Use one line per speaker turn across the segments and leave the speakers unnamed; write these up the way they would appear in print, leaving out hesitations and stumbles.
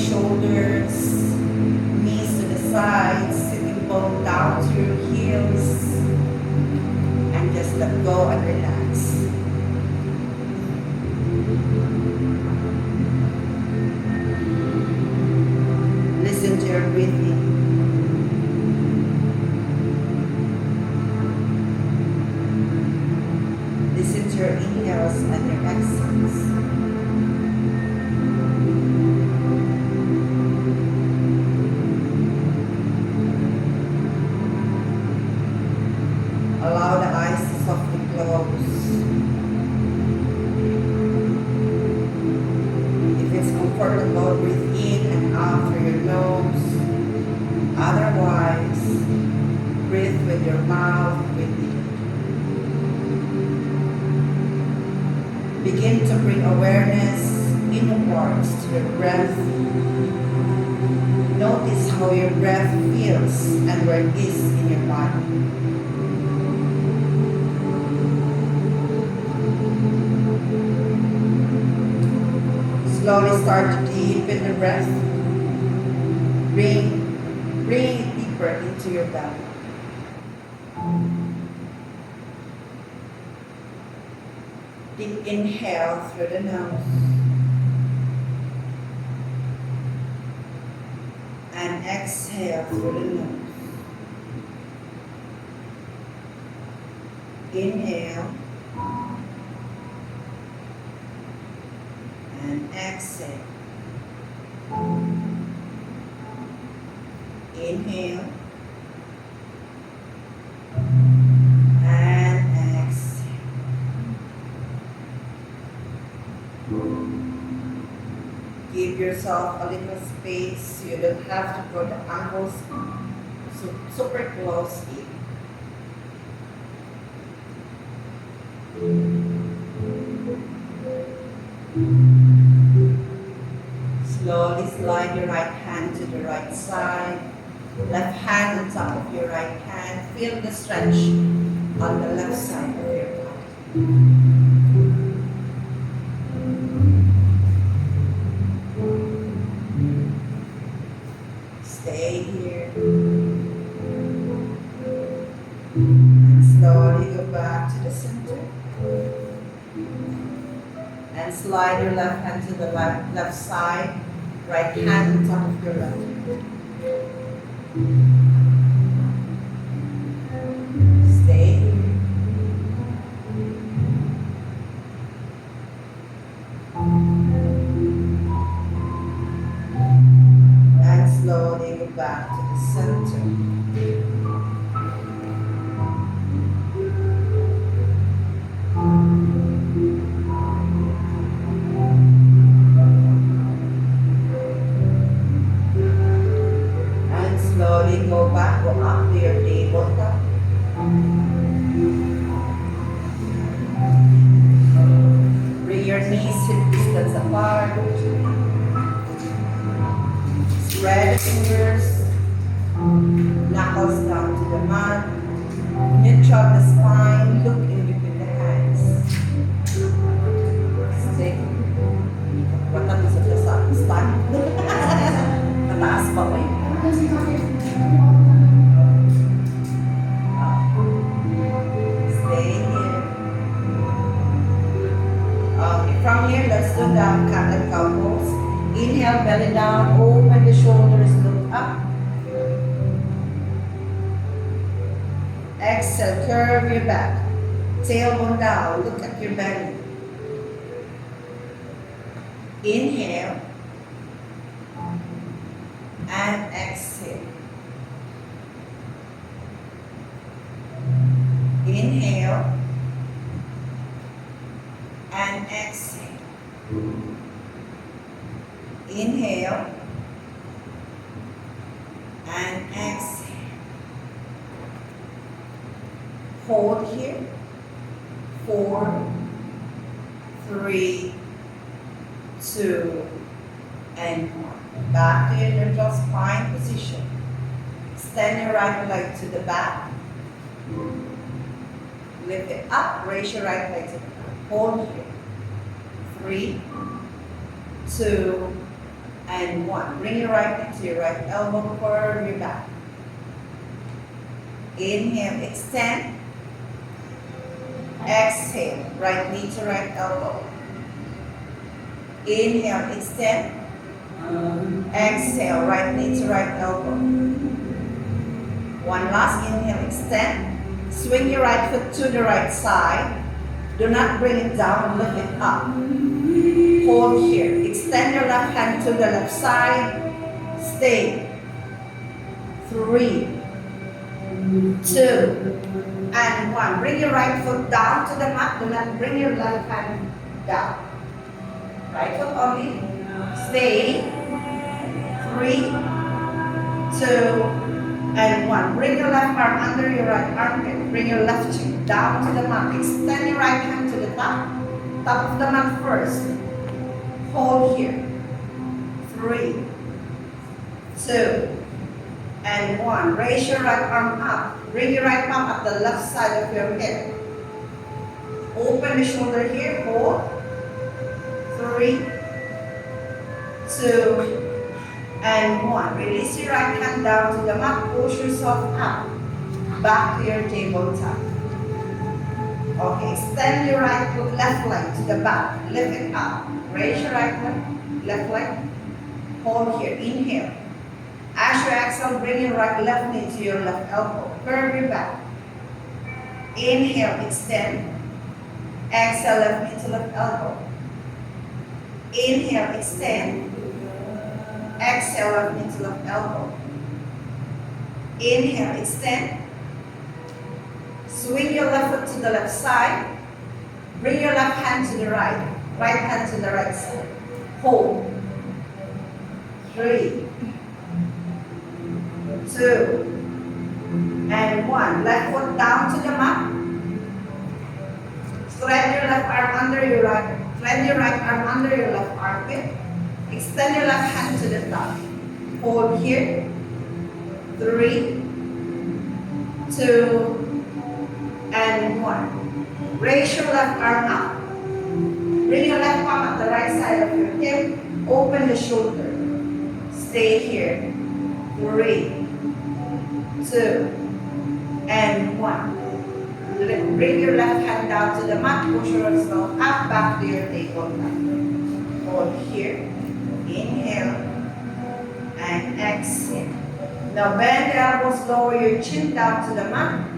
shoulders, knees to the sides, sitting bone down to your heels, and just let go and relax. Listen to your breathing. Listen to your inhales and your exhales. Allow the eyes to softly close. If it's comfortable, breathe in and out through your nose. Otherwise, breathe with your mouth within. Begin to bring awareness inwards to your breath. Notice how your breath feels and where it is in your body. Slowly start to deepen the breath. Bring it deeper into your belly. Deep inhale through the nose. And exhale through the nose. Inhale. And exhale. Inhale. And exhale. Give yourself a little space. You don't have to put the ankles super close in. Slowly slide your right hand to the right side. Left hand on top of your right hand. Feel the stretch on the left side of your body. Stay here. And slowly go back to the center. And slide your left hand to the left side. Right hand on top of your left hand. Stay here. And slowly go back to the center. Slowly go back, go up to your tabletop. Bring your knees hip distance apart. Spread the fingers, knuckles down to the mat. Neutral the spine, look in between the hands. Stay. Watan mo sa stand. Mataas pa ko yun. Stay here. Okay, from here, let's do the cat and cow pose. Inhale, belly down, open the shoulders, look up. Exhale, curve your back. Tailbone down, look at your belly. Inhale. And exhale. Inhale and exhale. Inhale and exhale. Hold here. 4, 3, 2, and 1. Back to your neutral spine position. Extend your right leg to the back. Lift it up. Raise your right leg to the back. Hold here. 3, 2, and and 1. Bring your right knee to your right elbow, curve your back. Inhale, extend. Exhale, right knee to right elbow. Inhale, extend. Exhale, right knee to right elbow. One last inhale, extend. Swing your right foot to the right side. Do not bring it down, lift it up. Hold here. Extend your left hand to the left side. Stay. 3, 2, and 1. Bring your right foot down to the mat. Do not bring your left hand down. Right foot only. Stay. 3, 2, and 1. Bring your left arm under your right armpit. Bring your left cheek down to the mat. Extend your right hand to the top. Top of the mat first. Hold here. 3, 2, and 1. Raise your right arm up. Bring your right palm at the left side of your hip. Open the shoulder here. Hold. 3, 2, and 1. Release your right hand down to the mat. Push yourself up. Back to your tabletop. Okay, extend your left leg to the back. Lift it up. Raise your right leg, left leg. Hold here. Inhale. As you exhale, bring your left knee to your left elbow. Curve your back. Inhale, extend. Exhale, left knee to left elbow. Inhale, extend. Exhale, left knee to left elbow. Inhale, extend. Swing your left foot to the left side. Bring your left hand to the right. Right hand to the right side. Hold. 3, 2, and 1. Left foot down to the mat. Thread your left arm under your right. Thread your right arm under your left armpit. Extend your left hand to the top. Hold here. 3, 2, and 1. Raise your left arm up. Bring your left palm at the right side of your hip. Open the shoulder. Stay here. 3, 2, and 1. Bring your left hand down to the mat. Push yourself up back to your tabletop. Hold here. Inhale and exhale. Now bend the elbows, lower your chin down to the mat.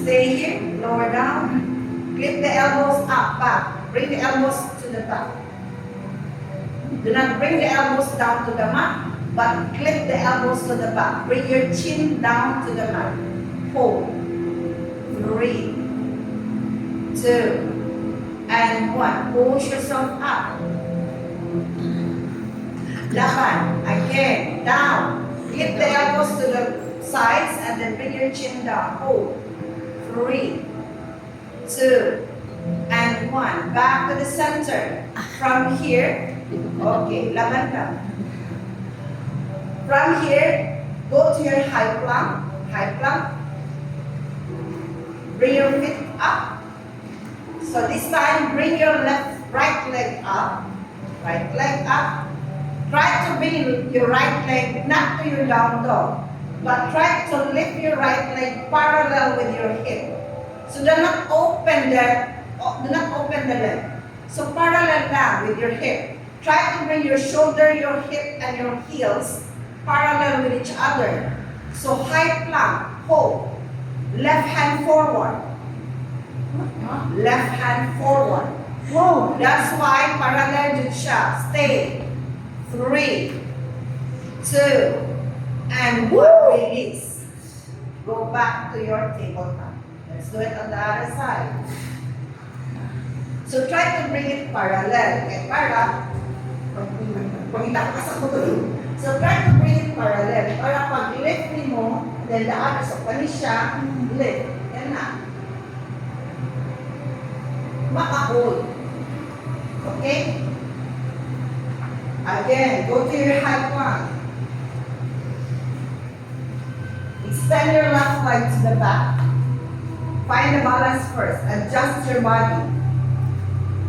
Stay here, lower down. Clip the elbows up, back. Bring the elbows to the back. Do not bring the elbows down to the mat, but clip the elbows to the back. Bring your chin down to the mat. Hold. 3, 2, and 1. Push yourself up. Laban. Again. Down. Clip the elbows to the sides and then bring your chin down. Hold. 3, 2, and 1. Back to the center. From here, okay, laban ka. From here, go to your high plank. High plank. Bring your feet up. So this time, bring your right leg up. Right leg up. Try to bring your right leg not to your down dog, but try to lift your right leg parallel with your hip. So do not open the leg. So parallel now with your hip. Try to bring your shoulder, your hip, and your heels parallel with each other. So high plank, hold. Left hand forward. Left hand forward. Whoa. That's why parallel dyan siya. Stay. 3, 2, and 1. Release. Go back to your tabletop. Let's do it on the other side. So try to bring it parallel. Okay, para pagkita ka sa kuto. So try to bring it parallel. Para pag lift mo, then the other, so kani siya, lift. Yan na. Maka-hold. Okay? Again, go to your high plank. Extend your left leg to the back. Find the balance first. Adjust your body.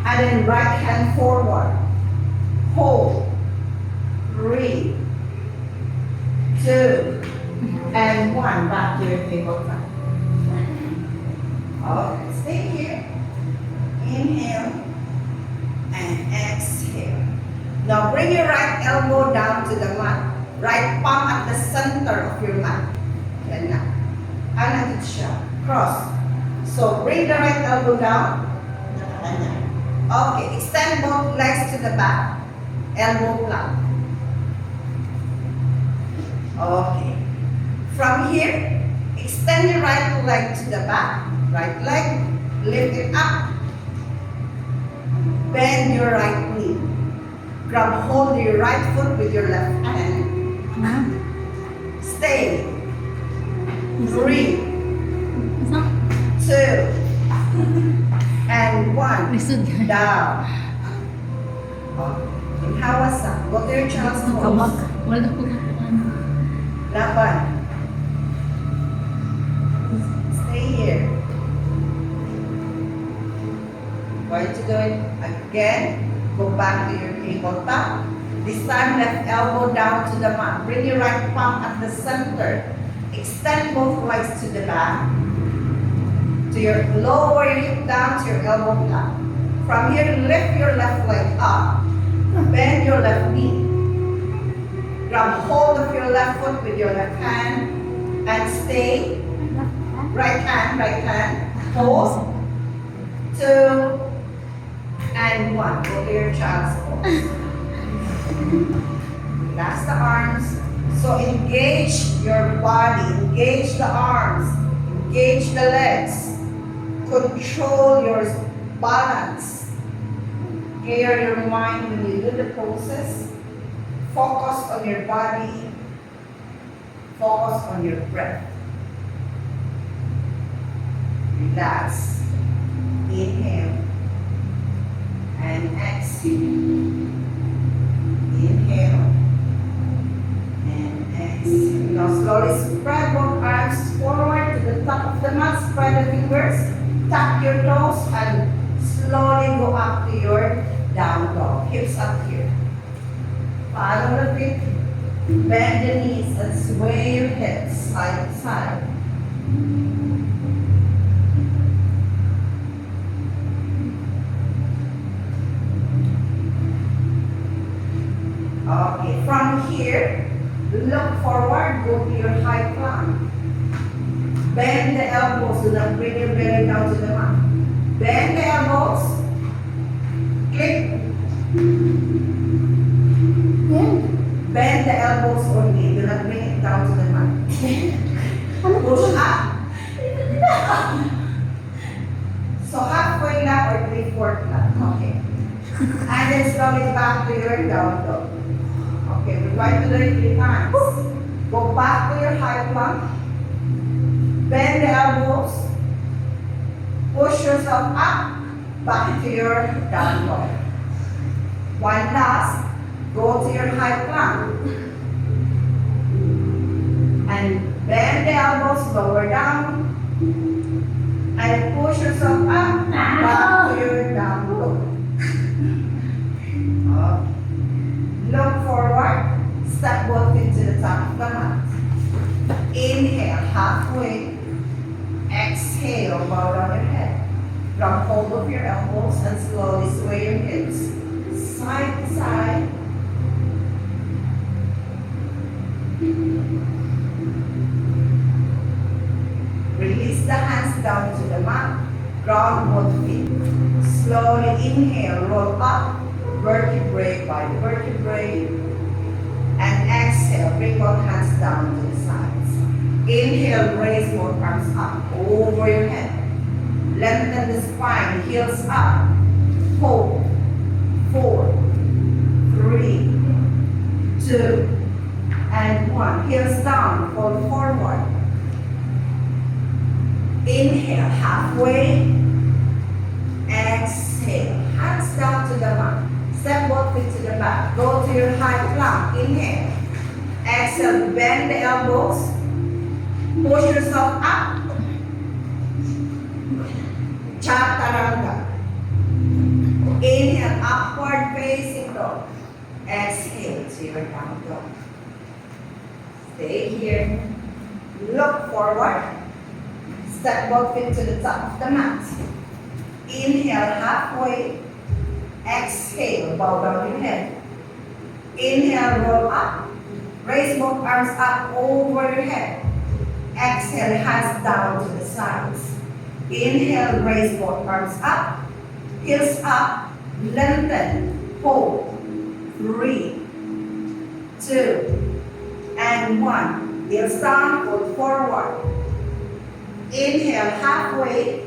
And then right hand forward. 4, 3, 2, and 1. Back to your tabletop. Okay, stay here. Inhale and exhale. Now bring your right elbow down to the mat. Right palm at the center of your mat. Yan na. Anatid siya. Cross. So bring the right elbow down. Ganyan. Okay, extend both legs to the back. Elbow flat. Okay. From here, extend your right leg to the back. Right leg, lift it up. Bend your right knee. Grab hold your right foot with your left hand. Stay. 3, 2, and 1.
Lisod ka.
Down. Inhawasan. Go to your child's
Kabak.
pose.
Wala ko kakuan.
Laban. Stay here. Going to do it again. Go back to your tabletop. This time, left elbow down to the mat. Bring your right palm at the center. Extend both legs to the back. To your lower your hip down to your elbow flat. From here, lift your left leg up. Bend your left knee. Grab hold of your left foot with your left hand and stay. Right hand. Hold. 2, and 1. Go to your child's pose. Relax the arms. So engage your body, engage the arms, engage the legs. Control your balance. Clear your mind when you do the poses. Focus on your body. Focus on your breath. Relax. Inhale. And exhale. Inhale. And exhale. Now slowly spread both arms forward to the top of the mat. Spread the fingers. Tap your toes and slowly go up to your down dog. Hips up here. Follow the feet. Bend the knees and sway your hips side to side. Okay, from here, look forward, go to your high plank. Bend the elbows, do not bring your belly down to the mat. Bend the elbows, click. Bend the elbows only, do not bring it down to the mat. Push up. So halfway lang or 3/4 lang, okay. And then slowly back to your down dog. Okay, we're going to do it 3 times. Go back to your high plank. Bend the elbows. Push yourself up. Back to your down dog. One last. Go to your high plank. And bend the elbows lower down. And push yourself up. Back to your down dog. Okay. Look forward, step both feet to the top of the mat. Inhale, halfway. Exhale, bow down your head. Grab hold of your elbows and slowly sway your hips. Side to side. Release the hands down to the mat. Ground both feet. Slowly inhale, roll up. Vertebrae by vertebrae. And exhale, bring both hands down to the sides. Inhale, raise both arms up over your head. Lengthen the spine, heels up. Hold. 4, 3, 2, and 1. Heels down, fall forward. Inhale, halfway. Exhale, hands down to the mat. Step both feet to the back. Go to your high plank. Inhale. Exhale. Bend the elbows. Push yourself up. Chaturanga. Inhale. Upward facing dog. Exhale to your down dog. Stay here. Look forward. Step both feet to the top of the mat. Inhale halfway. Exhale, bow down your head. Inhale, roll up. Raise both arms up over your head. Exhale, hands down to the sides. Inhale, raise both arms up. Heels up. Lengthen. Hold. 3, 2, and 1. Heels down, fold forward. Inhale halfway.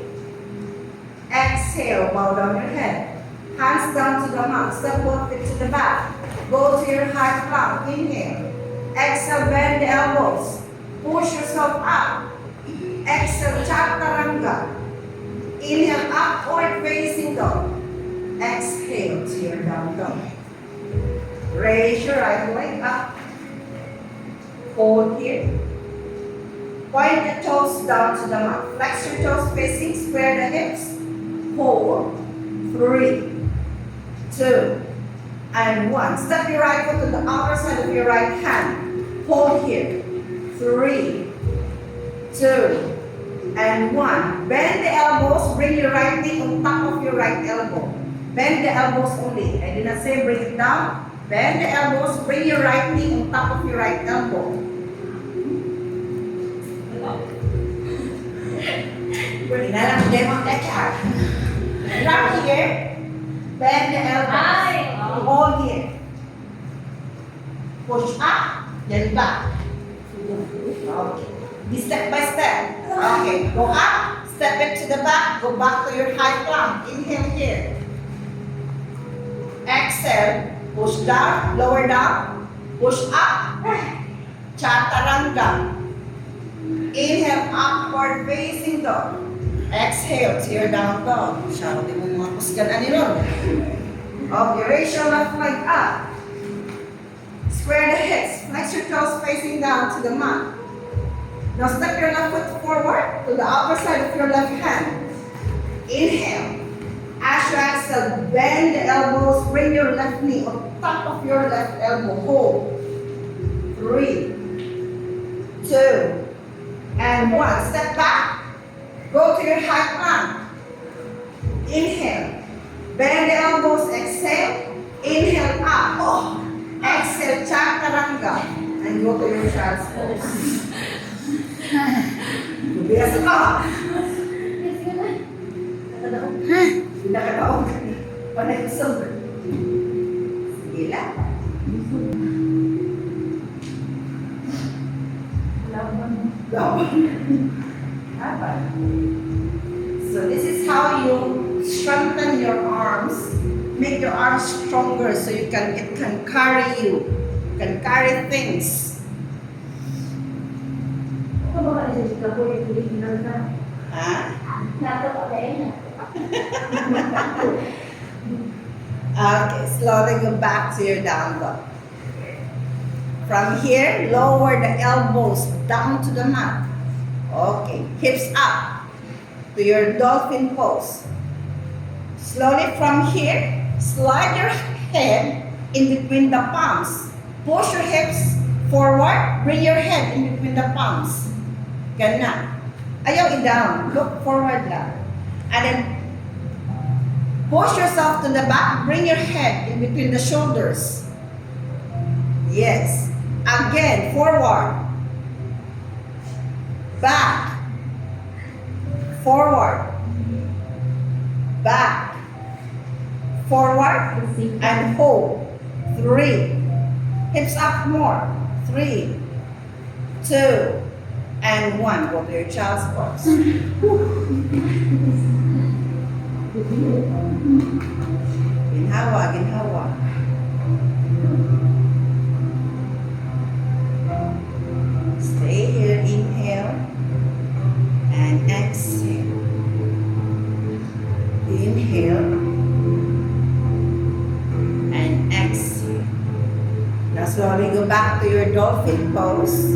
Exhale, bow down your head. Hands down to the mat. Step both feet to the back. Go to your high plank. Inhale. Exhale, bend the elbows. Push yourself up. Exhale, chaturanga. Inhale, upward facing dog. Exhale to your down dog. Raise your right leg up. Hold here. Point the toes down to the mat. Flex your toes facing, square the hips. Hold. 3, 2, and 1. Step your right foot to the outer side of your right hand. Hold here. 3, 2, and 1. Bend the elbows. Bring your right knee on top of your right elbow. Bend the elbows only. I did not say bring it down. Bend the elbows. Bring your right knee on top of your right elbow. Bring that up. Demo that chart. Right here. Bend the elbows. Hold here. Push up. Then back. Okay. Be step by step. Okay. Go up. Step it to the back. Go back to your high plank. Inhale here. Exhale. Push down. Lower down. Push up. Chaturanga. Inhale. Upward facing dog. Exhale to your down dog. Masyado din mo mga kusganan nyo. Okay. Raise your left leg up. Square the hips. Flex your toes facing down to the mat. Now step your left foot forward to the upper side of your left hand. Inhale. As you exhale, bend the elbows. Bring your left knee on top of your left elbow. Hold. 3, 2, and 1. Step back. Go to your high plank. Inhale. Bend the elbows. Exhale. Inhale up. Oh. Exhale, chaturanga. And go to your child's pose. Biasa ka. Nakataon ka. Panay kusog. Sige lang. So this is how you strengthen your arms. Make your arms stronger so you can it can carry you. Can carry things. Ha? Okay, slowly go back to your down dog. From here, lower the elbows down to the mat. Okay, hips up to your dolphin pose. Slowly from here, slide your head in between the palms. Push your hips forward, bring your head in between the palms. Ganun. Ayaw i-down. Look forward lang. And then, push yourself to the back. Bring your head in between the shoulders. Yes. Again, forward. Back. Forward. Back. Forward. And hold. 3. Hips up more. 3, 2, and 1. Go to your child's pose. Ginhawa, ginhawa. Stay here, inhale, and exhale. Inhale, and exhale. Now slowly go back to your dolphin pose.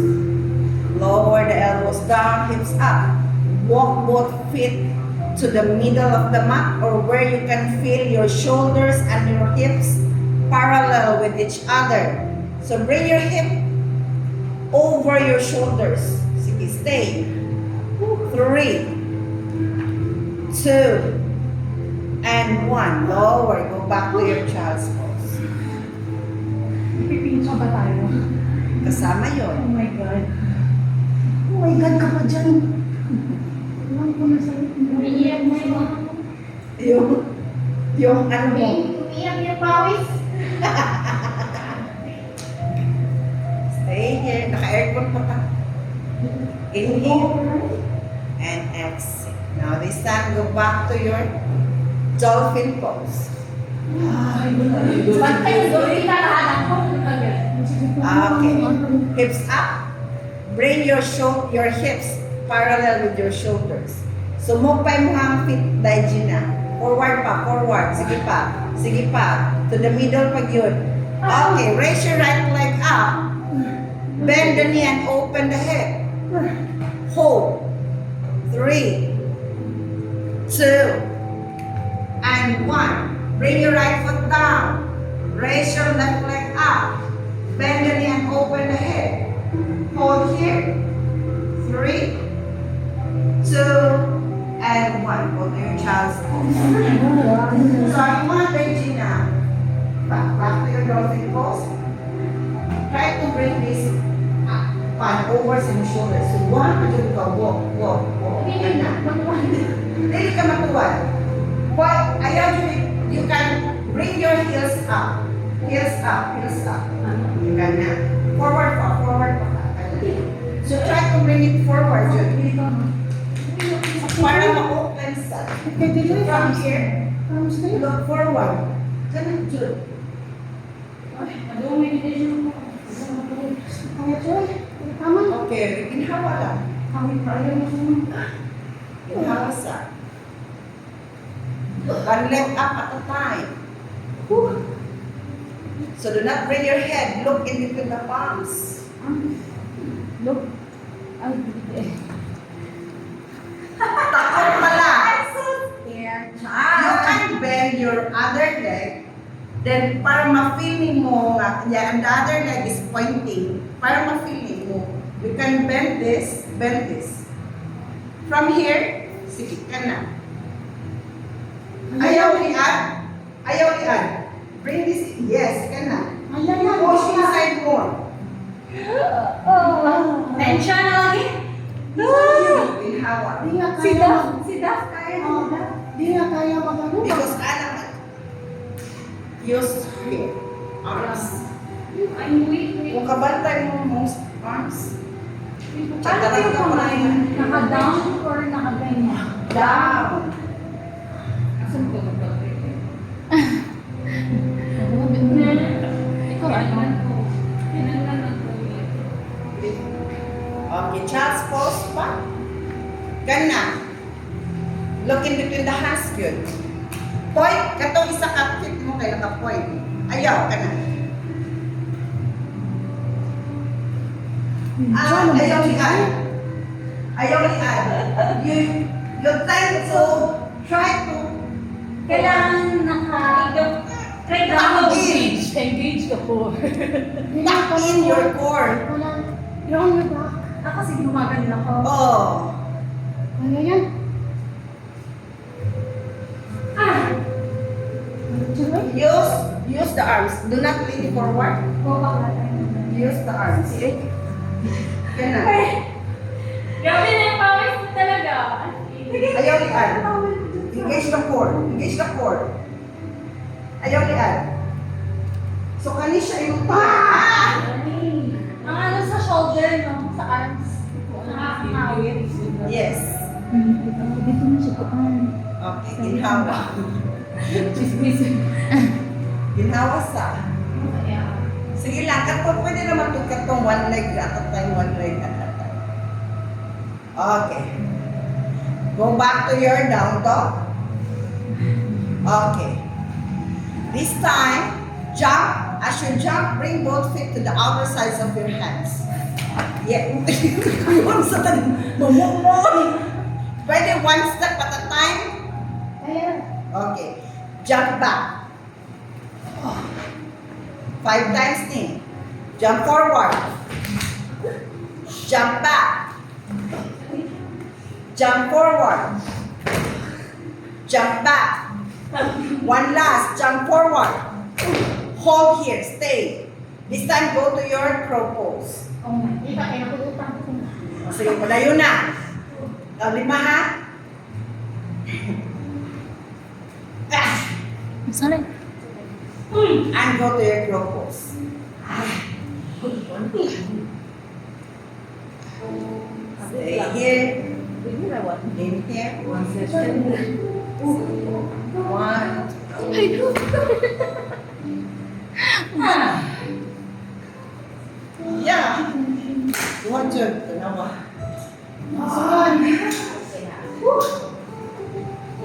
Lower the elbows down, hips up. Walk both feet to the middle of the mat or where you can feel your shoulders and your hips parallel with each other. So bring your hip over your shoulders. Sige, stay. 3, 2, and 1. Lower. Go back to your child's pose.
Pipinsa ba tayo?
Kasama
Oh
yon.
my God. Oh my God ka pa dyan. Alam ko na sa'yo. Umiiyak mo yung
Yung ano mo.
Umiiyak yung pawis.
Stay here. Naka-aircon pa ka. Inhale and exhale. Now this time, go back to your dolphin pose.
Pantay doon, pinakahanan ko.
Okay. Hips up. Bring your hips parallel with your shoulders. So, mupay mo ang feet, daiji na. Forward pa, forward. Sige pa. Sige pa. To the middle pag yun. Okay, raise your right leg up. Bend the knee and open the hip. Hold. 3, 2, and 1. Bring your right foot down. Raise your left leg up. Bend the knee and open the hip. Hold here. 3, 2, and 1. Go to your child's pose. So, ang mga benji na, back to your dolphin pose. Try to bring this pan over sa your shoulders. So, 1, 2, go, walk, walk, walk. Yan na. Dili ka matuwad. But, ayaw you can bring your heels up. Heels up, heels up. You can na. Forward pa, forward pa. So, try to bring it forward. Para ma-open sa. From here, look forward. Ganun, Jude. Okay, ginhawa lang. Ginhawa sa. One leg up at a time. So do not bring your head. Look in between the palms.
Look.
Takot pala. You can bend your other leg. Then, para ma-feeling mo nga, yeah, and the other leg is pointing. Para ma-feeling mo, you can bend this. From here, sige ka na. Ayaw liad. Bring this, yes, ka na. Push inside more.
Tension na lagi?
Inhawa.
Si Daf, kaya na. Di nga kaya magano.
Because anak, use here, arms.
I'm weak.
Kung kabantay mo most arms,
Paano kayo kumain? Naka-down or naka-ganyan?
down.
Asan ko ba? Ikaw, ano?
Okay, child's pose pa. Gana. Look in between the hands, good. Point, katong isa ka fit mo kay naka-point. Ayaw ka na. Ayaw lian. You tend to try to
Kailangan Engage ka po.
tuck in your core.
Yung back. Kasi gumaganda ko.
Oh.
Ano yan?
Use the arms. Do not lean forward. Use the arms. Gana.
Grabe na yung pawis mo talaga.
Ayaw lian. Engage the core. Engage the core. Ayaw lian. So, kani siya yung
Ang ano sa shoulder, no? Sa arms. Nakakawit.
Yes.
Dito na siya kuan.
Okay, ginhawa.
Chismis.
Ginhawa sa. Sige lang, kapag pwede naman itong katong one leg at a time, one leg at a time. Okay. Go back to your down dog. Okay. This time, jump. As you jump, bring both feet to the outer sides of your hands. Yeah. Pwede one step at a time. Okay. Jump back. 5 times ni. Jump forward. Jump back. Jump forward. Jump back. One last. Jump forward. Hold here. Stay. This time, go to your crow pose.
Oh my, di ba kaya nakulutan ko?
Sige, palayo na. O, 5 ha?
Sorry.
And go to your crow pose. Stay here. In here. One. Yeah. You want to? Tanawa.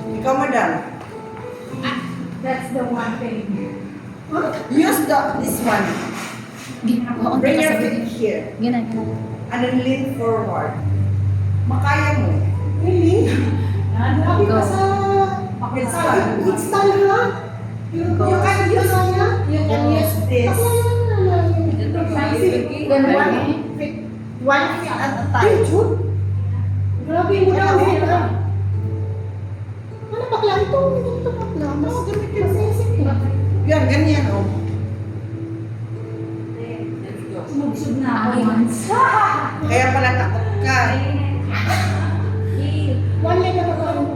Ikaw, madam.
That's the one thing.
Use this one.
Ginagawa
Bring your feet here.
Ginagawa.
And then lean forward. Makaya mo.
Really? Grabe ka sa...
Headstand.
Headstand ha? You can use
You can use this.
Then one feet at a time. Jud? Grabe mo na ako. Ano bakla ito? Ito bakla. Mas isip ka.
Yan, ganyan o.
Sumugsog na ako once.
Kaya pala takot ka.
One leg at a time.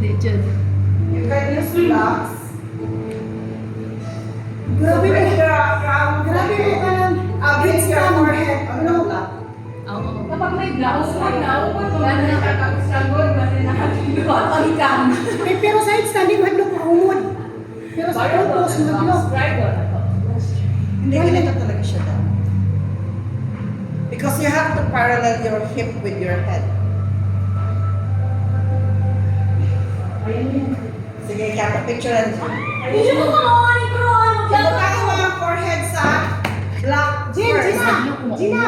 Legend.
You can use blocks.
Grabe mo. Grabe mo ka.
Against your forehead on the block.
Oo.
Kapag may blouse, gano'n nakakasagod, kasi nakatulog, pagkam.
Pero sa headstand, hadlok ka umod. Pero sa purpose, hadlok.
Hindi, ganito talaga siya daw. Because you have to parallel your hip with your head. Sige, kaya picture and
Hindi mo kamawan, Kron!
Ibuka ko mga forehead sa block
Gina! Gina!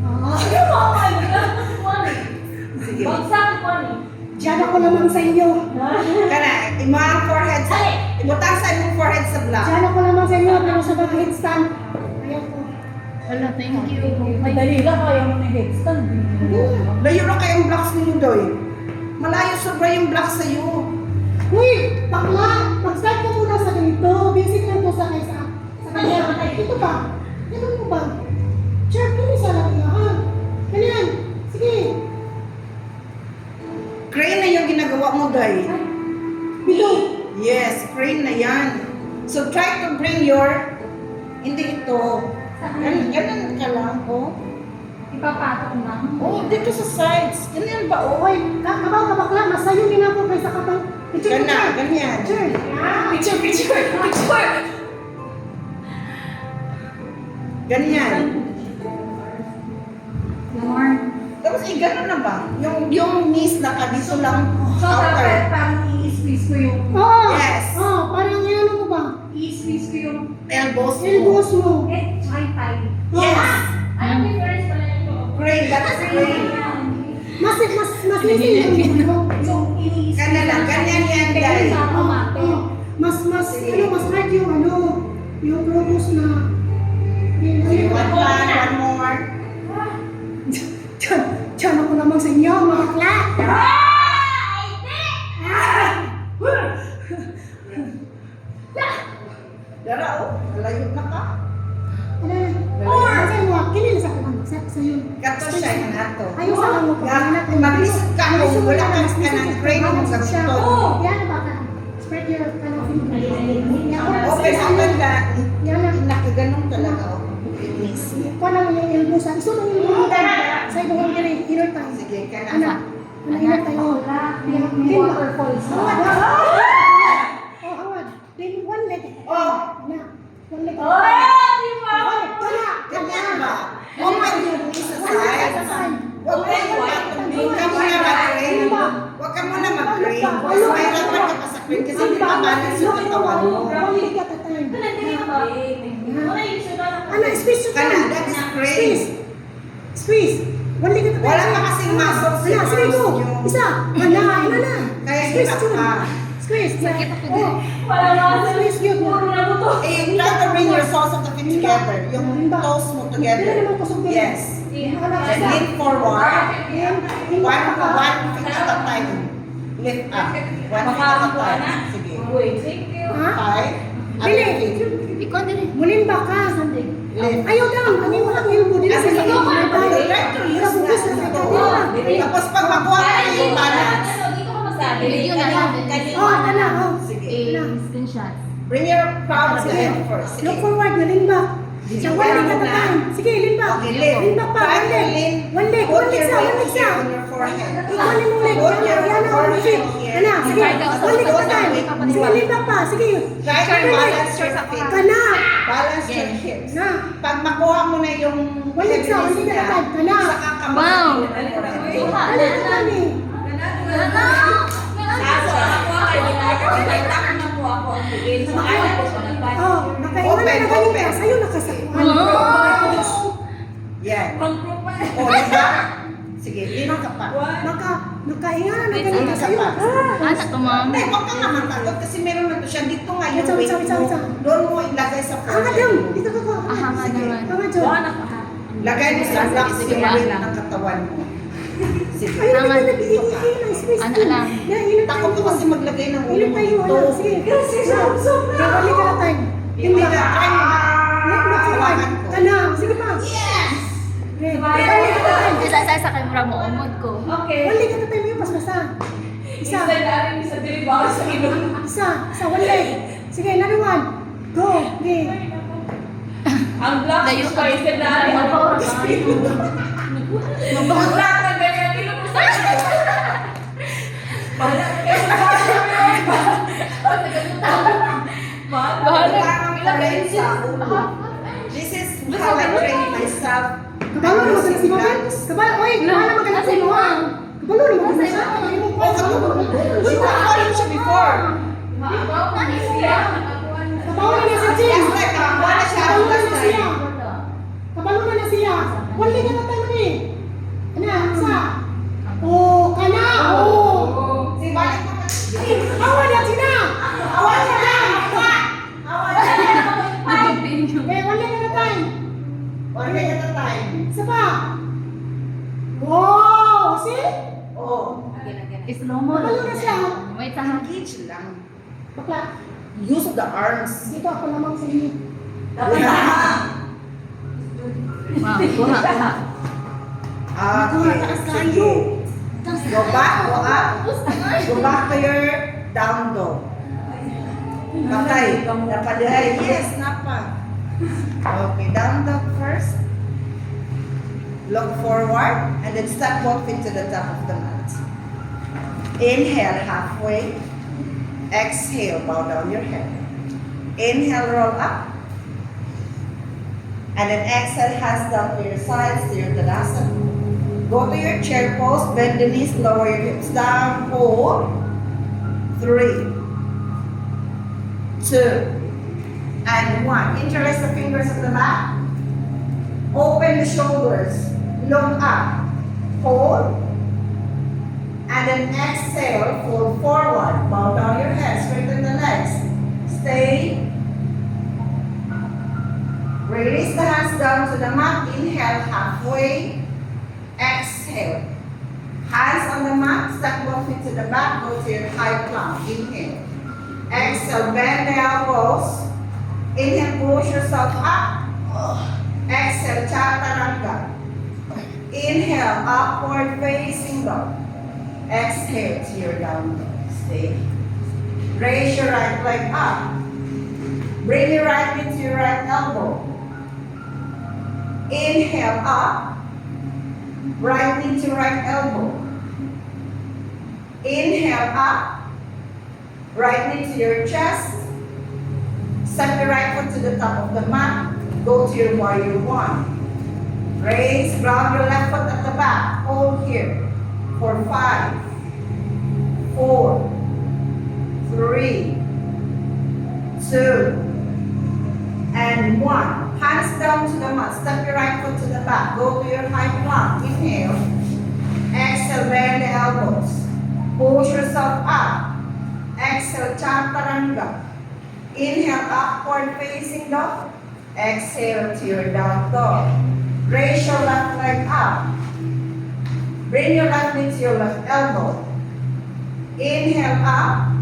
Hindi mo kamawan!
Sige.
Bagsak ko ni.
Diyan ako naman sa inyo.
Kana, mga forehead sa... Ibutang sa imong forehead sa block.
Diyan ako naman sa inyo, pero sa mga headstand. Ayaw ko.
Wala, thank you.
Madali lang kaya mo na headstand.
Layo na kayong blocks ninyo, Doy. Malayo sobra yung block sa'yo.
Uy! Bakla! Mag-start ko muna sa ganito. Basic lang to sa kaysa. Sa kanya. Ito ba? Ito mo ba? Sure, isa lang yan. Ha? Ganyan. Sige.
Crane na yung ginagawa mo, Doy.
Below.
Yes, crane na yan. So try to bring your... Hindi ito. Ganun ka lang, oh.
Ipapatok na.
Oh, dito sa sides. Ganyan ba, oh?
Uy, kabaw ka bakla. Masayo din ako kaysa kabang.
Gana, ganyan.
Sure.
Picture!
Ganyan.
More.
Tapos, gano'n na ba? Yung knees na ka, dito lang
So, dapat
outer.
parang i-squeeze ko yung...
Oo.
Yes.
Oo, parang yan ano ba?
I-squeeze ko yung...
Elbows mo.
Elbows mo.
High thigh.
Yes.
Anong difference pala ito?
Crane, that's crane.
Mas easy yung ano.
Yung ini-squeeze.
Kana lang, ganyan yan,
Pero
guys.
sa automate.
Mas hard yung ano, yung produce na.
Okay, one more.
Diyan ako naman sa inyo, mga kla.
Dara, oh. Malayo na ka.
Sa inyo, kinil sa kulang. Sa yun.
Kato siya, yung ato.
Ayaw sa lang mo.
Maglisod ka mo, wala ka ng crane mo sa gusto.
Yan ba ka? Spread your kind of
Okay, naman ka.
Yan na.
Nakaganong talaga, oh. Knees.
Kuha lang yung elbow sa iso lang yung elbow. Sa ibang inner thigh.
Sige, kana.
Ano? Ano inner thigh?
May waterfalls.
Hawad. Oh, hawad. Then one leg.
Oh,
Na. One leg.
Di ba?
Wala.
ganyan ba? Open yung knees sa side. Huwag ka muna mag-crane. Huwag ka muna mag-crane. Mas mahirapan ka pa sa crane kasi hindi pa balance yung katawan mo.
One leg at a time. Ano,
Ano?
squeeze yung
Kana,
time.
that is crane.
Squeeze. One leg at a time.
Wala pa kasing muscles
Wala,
yung
sige
arms
go.
nyo.
Isa. Wala, ano na.
Kaya
Squeeze
hirap
yun.
ka.
Squeeze.
Sakit ako
Oh,
Wala nga.
squeeze yun.
Puro na buto.
Eh, try to bring your soles of the feet together. Yung
Limba.
toes mo
Hindi
together.
naman kusog yun.
Yes.
Wala ka
And
sa.
lean forward.
Yan. Limba
One
ka.
feet at a time. Lift up. One feet at a
Makakuha na.
time. Sige.
Wait, thank you.
Ha?
Five.
Dili.
Other feet.
Ikaw din eh.
Mulimba ka.
Sunday.
Lift.
Ayaw daw. Ano yung mga ilbo din sa
Kasi
iyo?
try to use that. Tapos pag makuha ka na yung balance.
Dito ka masabi.
Video na lang.
Oh, ano? Oh.
Sige.
Screenshot.
Bring your palms together first.
Look
Sige.
forward na limba. So, one leg at a time. Sige, limba.
Okay, lift.
Limba pa.
Try
One
to
leg.
lean.
One leg.
Put
One leg
your
sa. One
weight
leg sa.
here on your forehead.
Ikaw ni mong leg.
Put your
Yan ang
forehead
leg.
here.
Kana, sige. One leg at a time. Sige, limba pa. Sige.
Try to balance your feet.
Kana.
Balance your hips.
Na.
Pag makuha mo na yung
One leg sa. One leg at a time. Kana.
saka ka
Wow.
Ano ang kami?
Kaso, ako ay ginagawa na po ako ang bigay. So, ayaw ko siya nagpapalala.
Oh, nakaiwan na na galing ka. Sa'yo nakasakuhan.
Yan.
Pang-group pa.
O, diba? Sige, linong ka pa.
Nakaingan na galing ka sa'yo.
Ata to, ma'am.
Hindi, huwag kang nakatakot kasi meron na to siya. Dito nga yung
Wait,
weight
wait, wait,
mo.
wait.
Doon mo ilagay sa
Hanga
forehead
dyan.
mo.
Dito ka ko.
Hanga naman.
Hanga dyan.
Buwan ako ha.
Lagay mo sa blocks
Sige,
yung
wala
weight
lang.
ng katawan mo. Sige.
Ayun,
Hanga.
nag-iilan. Squeeze.
Ano lang.
Takot ko kasi maglagay ng ulo
Ilan
mo
tayo,
dito.
ano? Sige. Kaya ka na time.
Hindi ka, try mo.
Nakawan. Kana. Sige pa.
Yes!
Balik ka na time.
Isa-isa kay mura mo umod ko.
Okay.
Balik ka na time yung pasmasa.
Isa na rin sa delivery sa ilong.
Isa. One leg. Sige, another one. Go. Okay.
Ang black
Layo
is
ka.
pa isa na rin. Ang black na ganyan. Ilong mo sa
This is how I train myself.
Kabalo na magalit si Mabel. Kabalo. Oy, kabalo na magalit si Mabel. Kabalo na magalit siya.
Oh, we were calling siya before.
Kabalo na si Jim.
Yes, like, wala siya
Kabalo na
last
siya.
time.
Kabalo na siya. One leg at a time ni. Kana, isa. Oh, kana. Oh.
Si balik mo na.
Awan na sila. Awan na na. Eh, one leg at a time.
One day at a time.
Isa pa. Wow, see?
Oh.
Slow mo.
Kabalo na siya.
Wait, ha.
Engage lang.
Bakla.
Use of the arms.
Dito ako lamang sa inyo.
Wow, kuha, kuha.
Okay, sige. Go back, go up. Go back to your down dog. Okay, napadahay. Yes, napa. Okay, down dog first. Look forward and then step both feet to the top of the mat. Inhale halfway. Exhale, bow down your head. Inhale, roll up. And then exhale, hands down to your sides, to your Tadasana. Go to your chair pose, bend the knees, lower your hips down. 4, 3, 2, and 1. Interlace the fingers at the back. Open the shoulders. Look up. Hold. And then exhale, fold forward. Bow down your head, straighten the legs. Stay. Release the hands down to the mat. Inhale halfway. Exhale. Hands on the mat. Step both feet to the back. Go to your high plank. Inhale. Exhale. Bend the elbows. Inhale. Push yourself up. Exhale. Chaturanga. Inhale. Upward facing dog. Exhale to your down dog. Stay. Raise your right leg up. Bring your right knee to your right elbow. Inhale up. Right knee to right elbow. Inhale up. Right knee to your chest. Step your right foot to the top of the mat. Go to your warrior one. Raise, ground your left foot at the back. Hold here. For 5, 4, 3, 2, and 1. Hands down to the mat. Step your right foot to the back. Go to your high plank. Inhale. Exhale, bend the elbows. Push yourself up. Exhale, chaturanga. Inhale, upward facing dog. Exhale to your down dog. Raise your left leg up. Bring your left knee to your left elbow. Inhale up.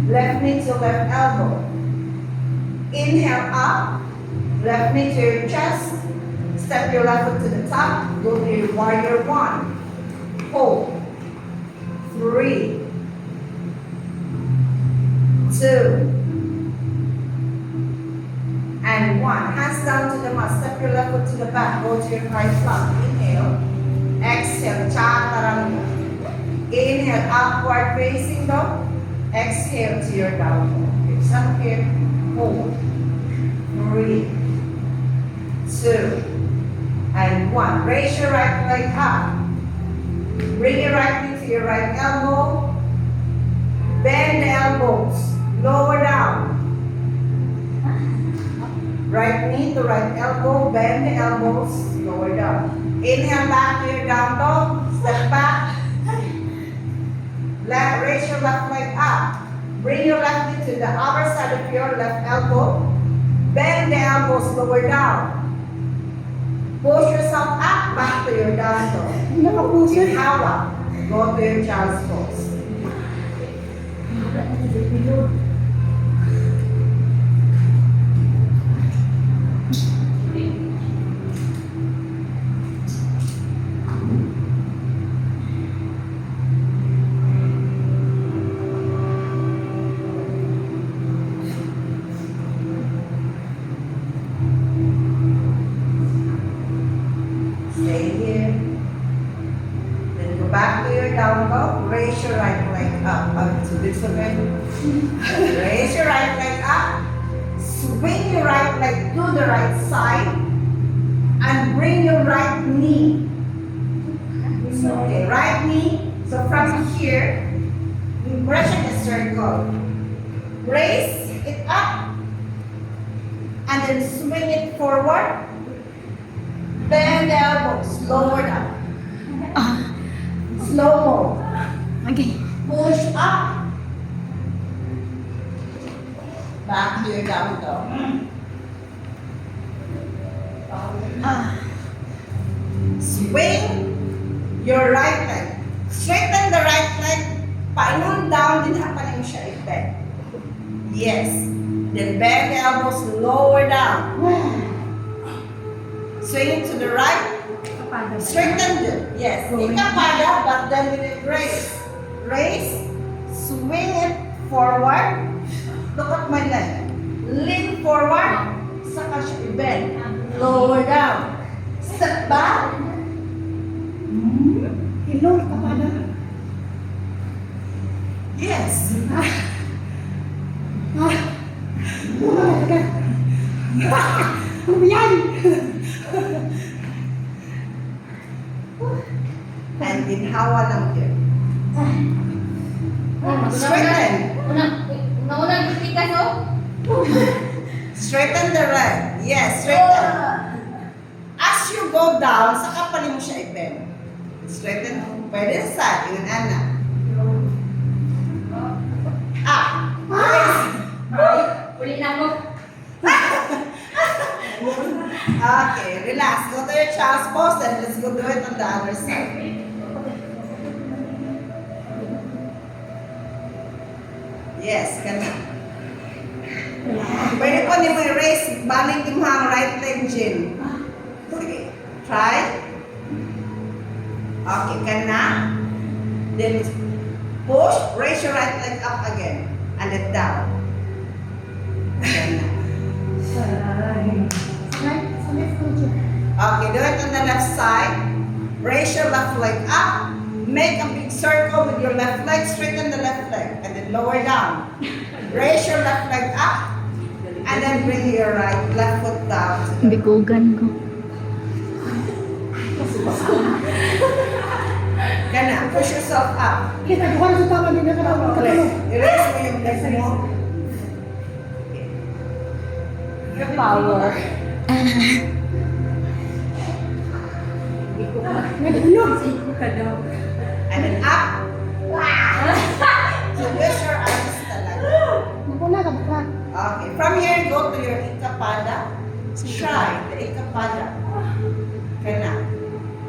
Left knee to left elbow. Inhale up. Left knee to your chest. Step your left foot to the top. Go to your warrior one. Hold. 3, 2, and 1. Hands down to the mat. Step your left foot to the back. Go to your right flank. Inhale. Exhale. Chaturanga. Inhale. Upward facing dog. Exhale to your down dog. Hips up here. Hold. 3, 2, and 1. Raise your right leg up. Bring your right knee to your right elbow. Bend the elbows. Lower down. Right knee to right elbow. Bend the elbows. Lower down. Inhale back to your down dog. Step back. Raise your left leg up. Bring your left knee to the upper side of your left elbow. Bend the elbows. Lower down. Push yourself up, back to your down dog.
Nakapuso.
Inhale, go to your child's pose. Stay here. Then go back to your down dog. Raise your right leg up. To this way. Raise your right leg up. Swing your right leg to the right side. And bring your right knee. Okay, right knee. So from here, impression a circle. Raise it up. And then swing it forward. Bend the elbows, lower down. Slow mo.
Okay.
Push up. Back to your down dog. Swing your right leg. Straighten the right leg. Painun down, din hapanin mo siya i-bend. Yes. Then bend the elbows, lower down. Swing to the right. Straighten it. Yes. Ikapada, but then with it raise. Raise. Swing it forward. Look at my leg. Lean forward. Saka siya i-bend. Lower down. Step back.
Hello, kapada.
Yes.
Ano ba yan?
And ginhawa lang yun. Straighten.
Una-una, gusti ka, no?
Straighten the leg. Yes, straighten. As you go down, saka pa rin mo siya i-bend. Straighten. Pwede sa side. Yung anak. Up. Raise.
Uli na mo.
Okay, relax. Go to your child's pose and let's go do it on the other side. Yes, ganun. Pwede po ni mo i-raise, balik yung mga right leg, Jin. Sige, try. Okay, ka na. Then push, raise your right leg up again. And it down. Ganun.
Right, sa left culture.
Okay, do it on the left side. Raise your left leg up. Make a big circle with your left leg. Straighten the left leg. And then lower down. Raise your left leg up. And then bring your left foot down. To the
Bigugan ko.
Gana, push yourself up.
Kita, bukan sa tama din na katawag ka
Raise. Erase mo yung leg mo.
Your power.
Nagulog.
Ka daw.
And then up. Wow! use your arms talaga.
Nakuna ka ba?
Okay, from here, go to your ikapada. Try the ikapada. Kana.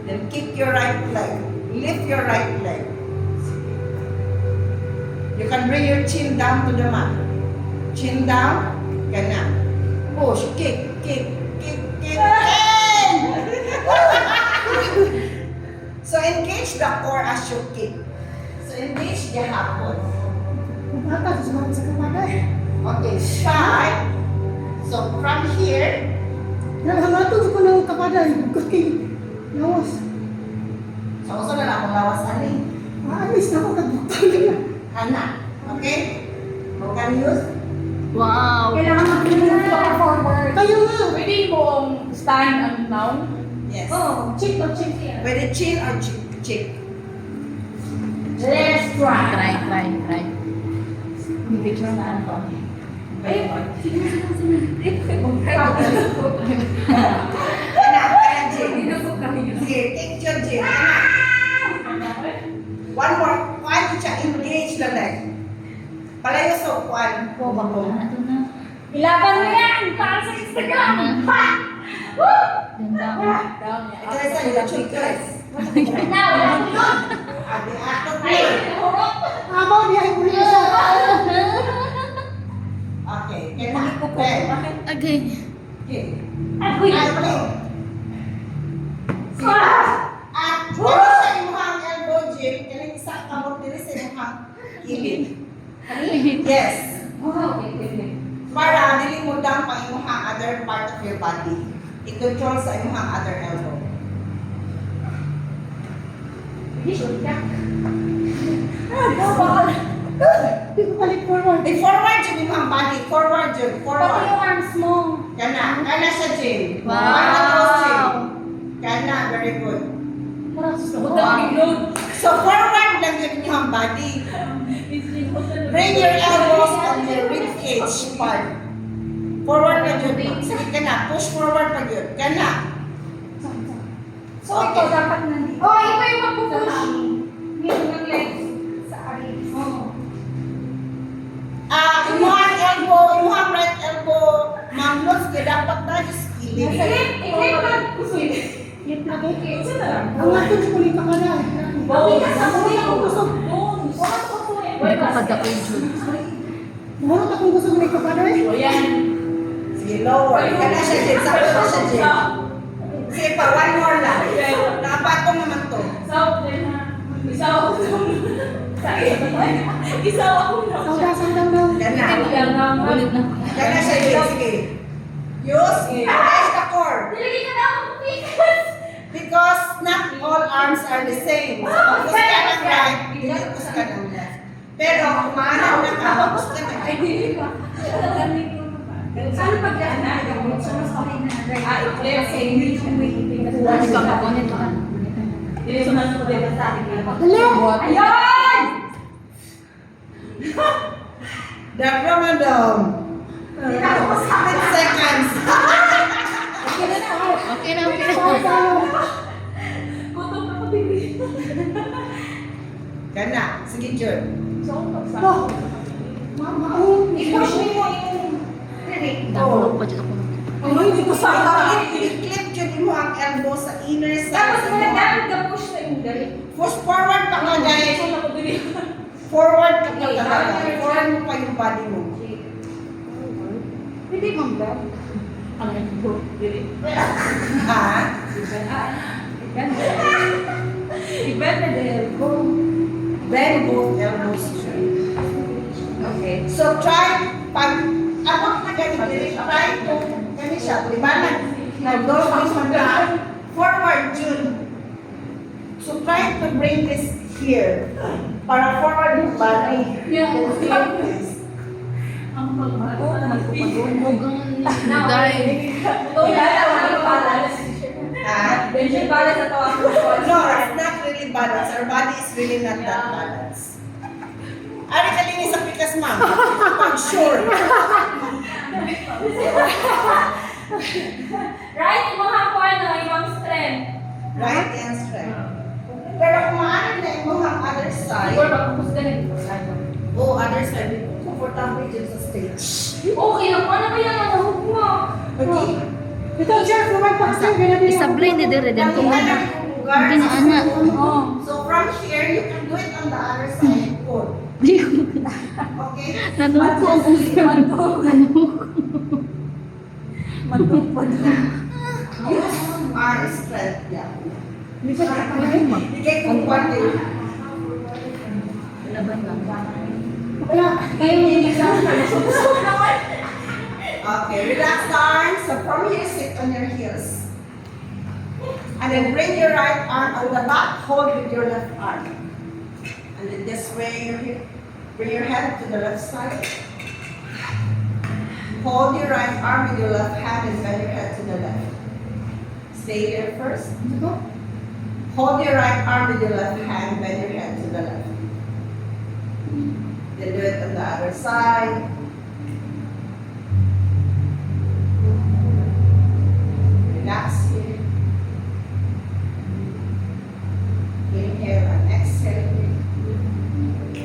Then kick your right leg. Lift your right leg. You can bring your chin down to the mat. Chin down. Kana. Push. Kick. Kick. Kick. Kick. And! So engage the core as you kick. So engage the hapon.
Bata, susunod sa kamada eh.
Okay, try. So from here,
Hangatod ko ng kamada eh. Bukod kay lawas.
so uso na lang akong lawas ani.
Maalis na ako kagbuktang nila.
Ana. Okay? You can use.
Wow.
Kailangan mag-move ka forward.
Kayo nga.
Pwede mong stand and down.
Yes.
Oh, cheek to cheek yan.
Pwede chin or cheek.
Let's try.
Try. May picture na ano.
Ay, sige.
Ana, kaya chin.
Hindi na po kami yun.
Sige, kick your chin. Ana. One more. Kuan siya, engage the leg. Palayo sa kuan.
Ito na.
Ilaban mo yan para sa Instagram. Ha! Woo!
Ganda.
Down yan.
Ito sa YouTube guys.
Now,
Abi ato
ay,
play.
hurot.
Amaw niya ay muli sa.
Okay, kaya play.
Okay.
Okay.
Agoy.
Ay, play. Sige. At kung sa imong elbow, Jim, kailangan isa kamot diri sa imong kilid. Yes.
Okay.
Para dili mo down pa imong other part of your body. I-control sa imong other elbow.
Hindi siya.
Hindi ko balik forward.
Forward Jim imong body. Forward Jim.
Pati
Forward.
yung arms mo.
Kana siya Jim.
Wow.
Kana close Jim. Kana, very good. So forward lang yun imong body. Bring your elbows on your rib cage part. Forward na yun. Sige ka na. Push forward pa yun. Ka na.
So, ito dapat nandito. Oh, ito yung magpupush. Yung ng legs sa aris. Oh.
Imuhang elbow, imuhang right elbow, mamlos ka dapat na sa kilid.
Iklit lang.
Hit na kay.
Isa na lang.
Hangatod ko ng kamada eh.
Hindi
ako gusto.
May kakadaoy dyan.
Mahulot akong gusto ng kamada eh.
O yan.
Sige, lower. Ka na siya dyan. Sakto na siya dyan. Sige pa, one more lang. Dapat ko naman to.
Isaw ako
Sauda.
Ka na.
Ulit na.
Ka na siya dyan. Sige. Use. Press the core. Because not all arms are the same. So, focus ka ng right, focus ka ng left. Pero, kung maanaw na ka, focus ka ng right.
Saan pag yan na?
Ano ka kapunit ka?
Hello.
Ayun!
The Ramadan. 10 seconds.
Okay na.
Kutok ako din.
Ka na. Sige, Jun.
Oh. Maong.
I-push mo yung
Dahulog pa dyan ako.
hindi ko
I-clip yun mo ang elbow sa inner side.
Tapos
sa
mo
mga-
dapat ka-push na yung dali.
Push forward pa ka, guys. Forward ka pa talaga. Forward mo pa yung body mo.
Pwede mong ba?
Ha?
Iba na din.
Bend both elbows. Okay. So try, pag abot na ganito, try to, ganito siya, libanan. Now go forward, June. So try to bring this here. Para forward yung body. Ha? No, it's not really balance. Our body is really not that balanced. Ari kalinis sa pikas, ma'am. Pag sure.
Right, yung mga ano, ibang strength.
Right and straight. Pero kung maaari na yung mga other side,
Siguro magpupus ka rin.
Oh, other side. Comfortable dyan sa stage.
Okay lang, ano ba yan? Ano mo?
Okay.
Ito, Chair, kumag pa kasi. ganun din
Isablay ni dire din ko.
Pagkita lang yung lugar.
Hindi na ana.
Oh.
So from here, you can do it on the other side. Hold. Okay?
Nanuot ko ang ulo.
Use arm strength. Yeah.
Hindi siya kakalain.
Ikay kung kwante.
Laban lang.
Wala. Kayo
Okay, relax the arms. So from here, sit on your heels. And then bring your right arm on the back. Hold with your left arm. And then just bring your head to the left side. Hold your right arm with your left hand and bend your head to the left. Stay there first. Hold your right arm with your left hand, bend your head to the left. Then do it on the other side. Relax here. Inhale and exhale.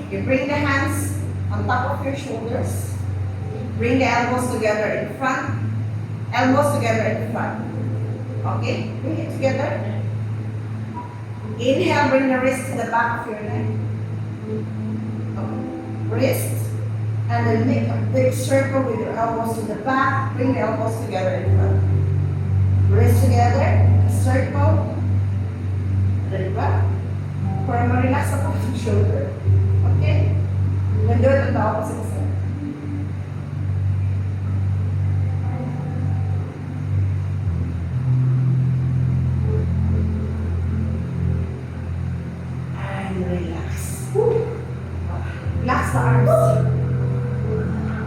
You bring the hands on top of your shoulders. Bring the elbows together in front. Elbows together in front. Okay? Bring it together. Inhale, bring the wrist to the back of your neck. Wrist. And then make a big circle with your elbows to the back. Bring the elbows together in front. Wrist together. Circle. And then back. Para ma-relax ako yung shoulder. Okay? Then do it on the opposite side. And relax. Relax the arms.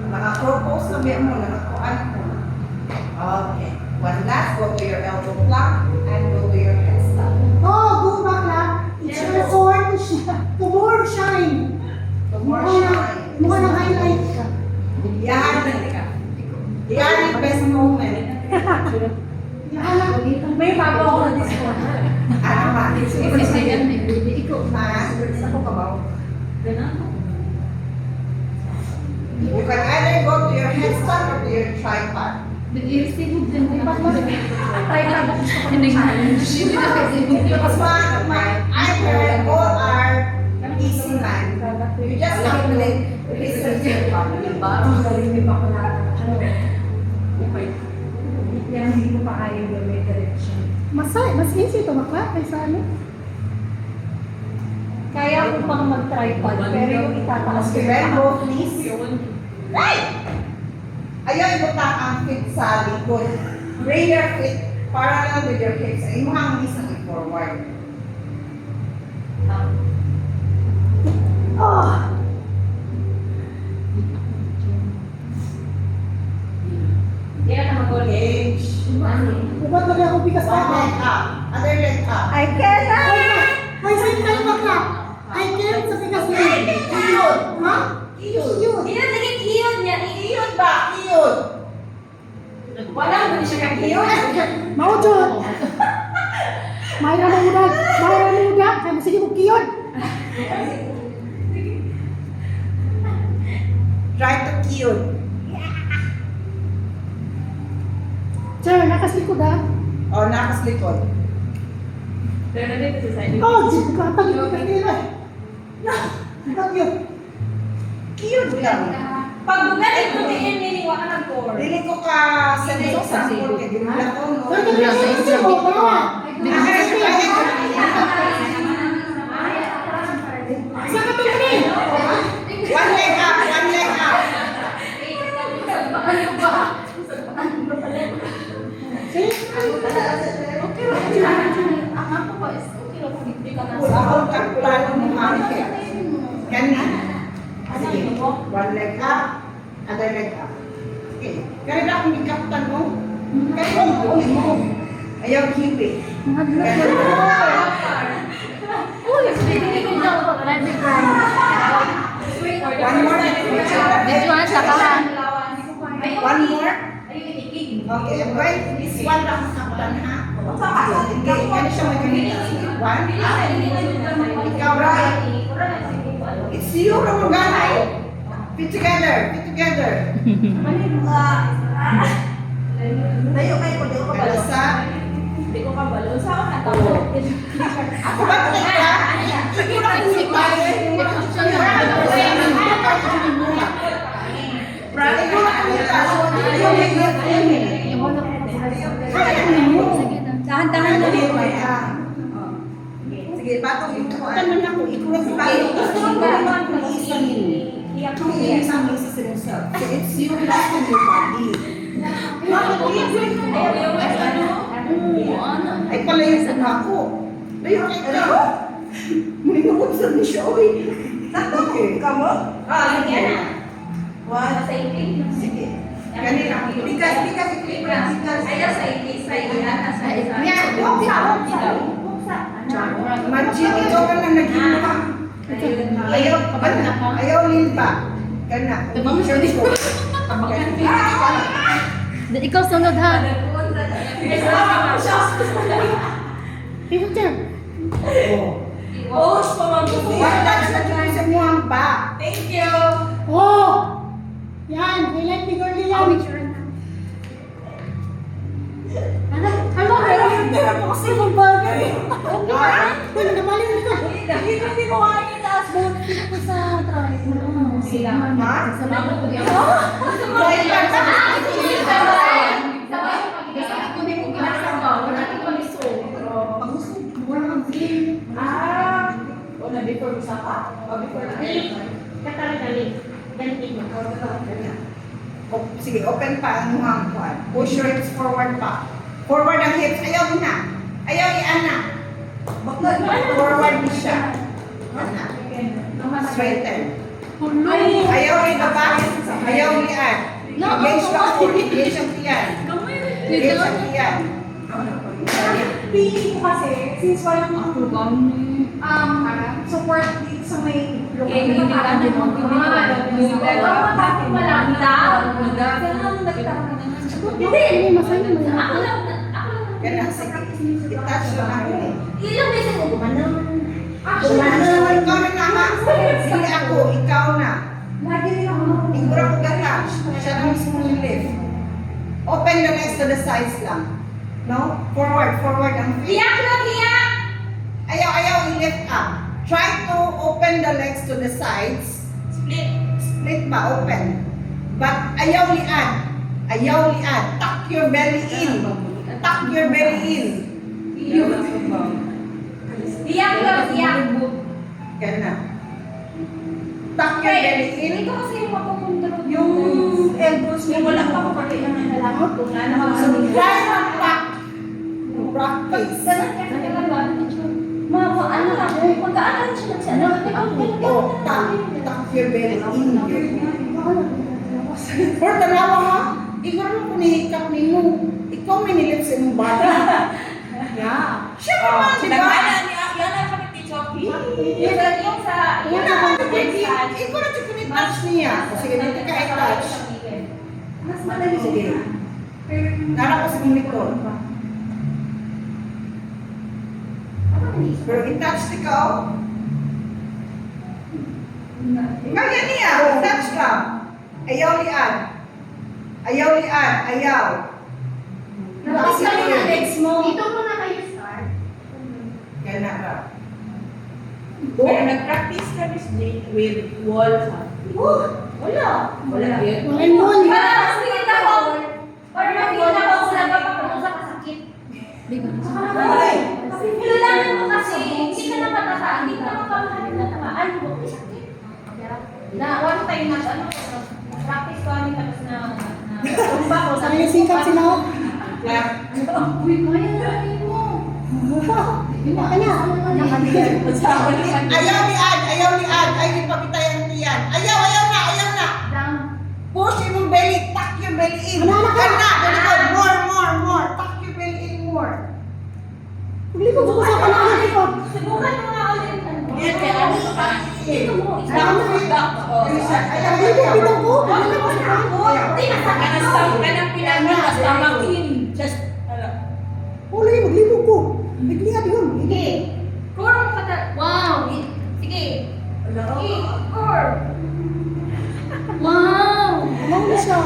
Naka-propose na ba mo? Nakakuan mo. Okay. One last. Go to your elbow plank and go to your headstand.
Oh, go back lang. It's your sword to more shine.
The more shine.
Mukha ng highlight ka.
Yan. Yan yung best moment.
May bago ako na disco.
Ano ba?
Ikaw.
Ha? Ako ka ba? You can either go to your headstand or to your tripod.
Bigyan din mo.
Try na ako.
Hindi na.
Because my either all are easy man. You just have to listen to your body.
Ang galing pa ko na, yan hindi ko pa kaya may direction.
Mas easy ito makla kaysa ano.
Kaya ko pang mag-tripod, pero yung itataas ko
Bend both knees. Right! Ayaw ibutak ang feet sa likod. Bring your feet parallel with your hips. Ay mo ang knees na forward.
Oh,
Yan ang
Engage.
ubat lagi ako bigas
One
ako.
leg up. Other leg up.
I cannot!
Ay, sa'yo tayo makla. I can't sa bigas na yun.
Iyod.
Ha?
Iyod.
Yun.
Iyon, naging iyon niya.
Iyod ba? Iyod.
Wala mo siya kang iyon.
Maudod. Mayra na udag. Mayra na udag. Kaya mo sige mo kiyon.
Try to iyod.
Sir, nakaslikod ha.
O, nakas likod.
Oh, sige ka. Tagi ko kasi nila. Tagi.
Iyod lang.
Pag bugaling ko din niniwaan ng door.
Dili ko ka sa example kay dinala ko no.
Sir, kaya sa isip mo. Tama. Sa katulad.
One leg up, one leg up. Sahol ka plano mo hangke. Kanina. Sige. One leg up, other leg up. Okay. Kaya na akong ikaptan mo. Kaya mo mo. Ayaw kiwi. One more.
Medyo ang sakahan.
One more. Okay, right. This one lang kaptan ha. Okay, kaya siya mag-gamitin. One. Ikaw right. It's It's you, Ramagana. Fit together, fit together. Tayo kayo ko, di ko kabalo. Sa?
Hindi ko kabalo. Sa ako natapos.
Ako ba ito ka? Sige na kung si Paye. Brother, ko na kung
Tahan-tahan na rin.
Sige, batong ito. Tanan ako, ikulang si Paye. Isang misis himself. So it's you plus in your body. Ay, palayo sa ako. Layo kayo ka. May nakutsad ni siya, oy. Sakto, kamo? Sige na. One. Sige. Ganina. Bigas.
Ayaw sa itis, sa itis, sa itis.
Yan, buksa.
Majid, ikaw ka lang naging ka. Ayaw limpa. Kana.
Ikaw sunod ha.
Teacher.
Post pa mag-uwi.
Wala sa tuloy sa muhang pa.
Thank you.
Oh! Yan, highlight ni Girlie yan.
Hindi ako kasi mag-burger.
Uy, nagabalik na ka.
Hindi ko kaya yung taas mo. Hindi ko sa try. Sila.
Ha?
Salamat po yan.
Dahil pa sa
Una before usapa? O before
Sige, open pa ang muhang kuwan. Push your hips forward pa. Forward ang hips. Ayaw na. Ayaw i-ana. Forward ni siya. Ana. Straighten. Ayaw ni baba. Ayaw ni an. Engage ka ako. Engage ang tiyan. Engage ang tiyan.
Pili ko kasi, since walang support dito sa may
Hindi, masaya mo yan.
Kaya sige. I-touch lang ako eh.
Ilang beses mo gumanong?
Ikaw na naman. Sige ako. Ikaw na.
Lagi rin ako.
Igura ko ka-touch. Siya na mismo yung lift. Open the legs to the sides lang. No? Forward ang feet. Ayaw i-lift up. Try to open the legs to the sides. Split ba? Open. But ayaw lian. Tuck your belly in. Tuck your belly in. Ganun. Tuck your belly in. Yung elbows mo wala pa ko pati ng nalakot. So try to tuck. Practice. Oh, tuck your belly in. Or tanawa ha, ikaw naman kung nahikap ninyo. Ikaw may nilip sa imong body.
Yeah.
Siya naman, di ba? Ikaw na siya touch niya. Sige, dito ka i-touch.
Mas madali
Sige. Nara ko sa likod. Pero i-touch ikaw. Kaya niya, touch ka. Ayaw lian. Ayaw.
Tapos lang yung legs mo.
Dito muna kayo start.
Kaya na ka.
Pero nag-practice ka with walls. Wala yun.
Walang mall. Ay, singkat sila.
Ayaw lian. Ayaw ipapitay ang tiyan. Ayaw na. Push imong belly. Tuck your belly in. Kana. More. Tuck your belly in more.
Likod ko sa kanan likod. Uli, maglibog ko. Nagliad yun.
Wow! Sige.
Four.
Wow!
Ano na siya?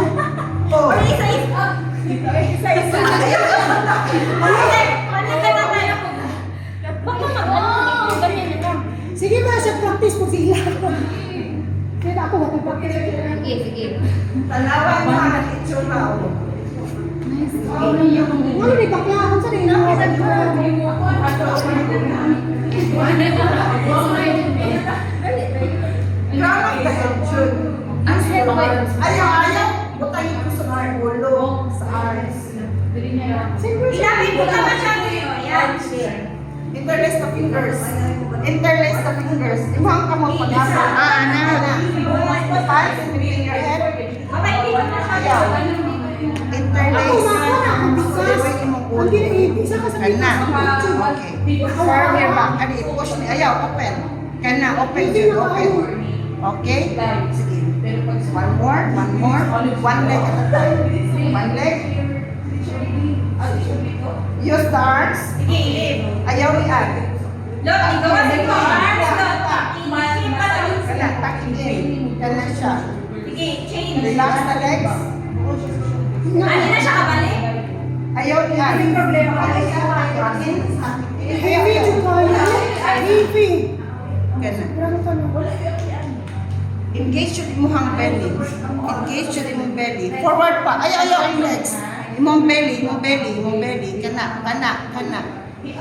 Oh.
Isa-isa. Isa-isa. Ano ka naman?
Baka mag-ano, ganyan na lang.
Sige ba, siya practice po sila. Kaya ako, mag-practice.
Sige, sige.
Tanawan mo ang itsura.
Nice. Ano yung...
Ano ni bakla? Ano sa rin?
Grabe ka Jun.
Ang head ba?
Ayaw. Butayin ko sa mga ulo. Sa arms.
Siyempre siya.
Ilapit mo ka masyado yun. Yan.
Interlace the fingers. Interlace the fingers. Imang ka mo pag-asa. Ana. Hands between your head.
Mama, hindi ko masyado.
Ako
Interlace.
na, ako bigas. Ang isa ka sa
Kana.
bigas.
Okay. Firm your back. Ani, push ni. Ayaw, open. Kana, open yun, open. Okay? Sige. One more. One leg at a time. One leg. Use the arms.
Sige, ilip.
Ayaw i-add.
Look, igawa sa ito. Arms, look. Ilip pa lang.
Kana, tucking in. Kana siya.
Sige, chain.
Relax the legs.
Ano na siya kabalik?
Ayaw i-add.
May problema ka
Okay,
siya.
Heavy to kaya. Heavy.
Kana.
Grabe ka na.
Engage yung imuhang belly. Engage yung imong belly. Forward pa. Ayaw ang legs. Imong belly.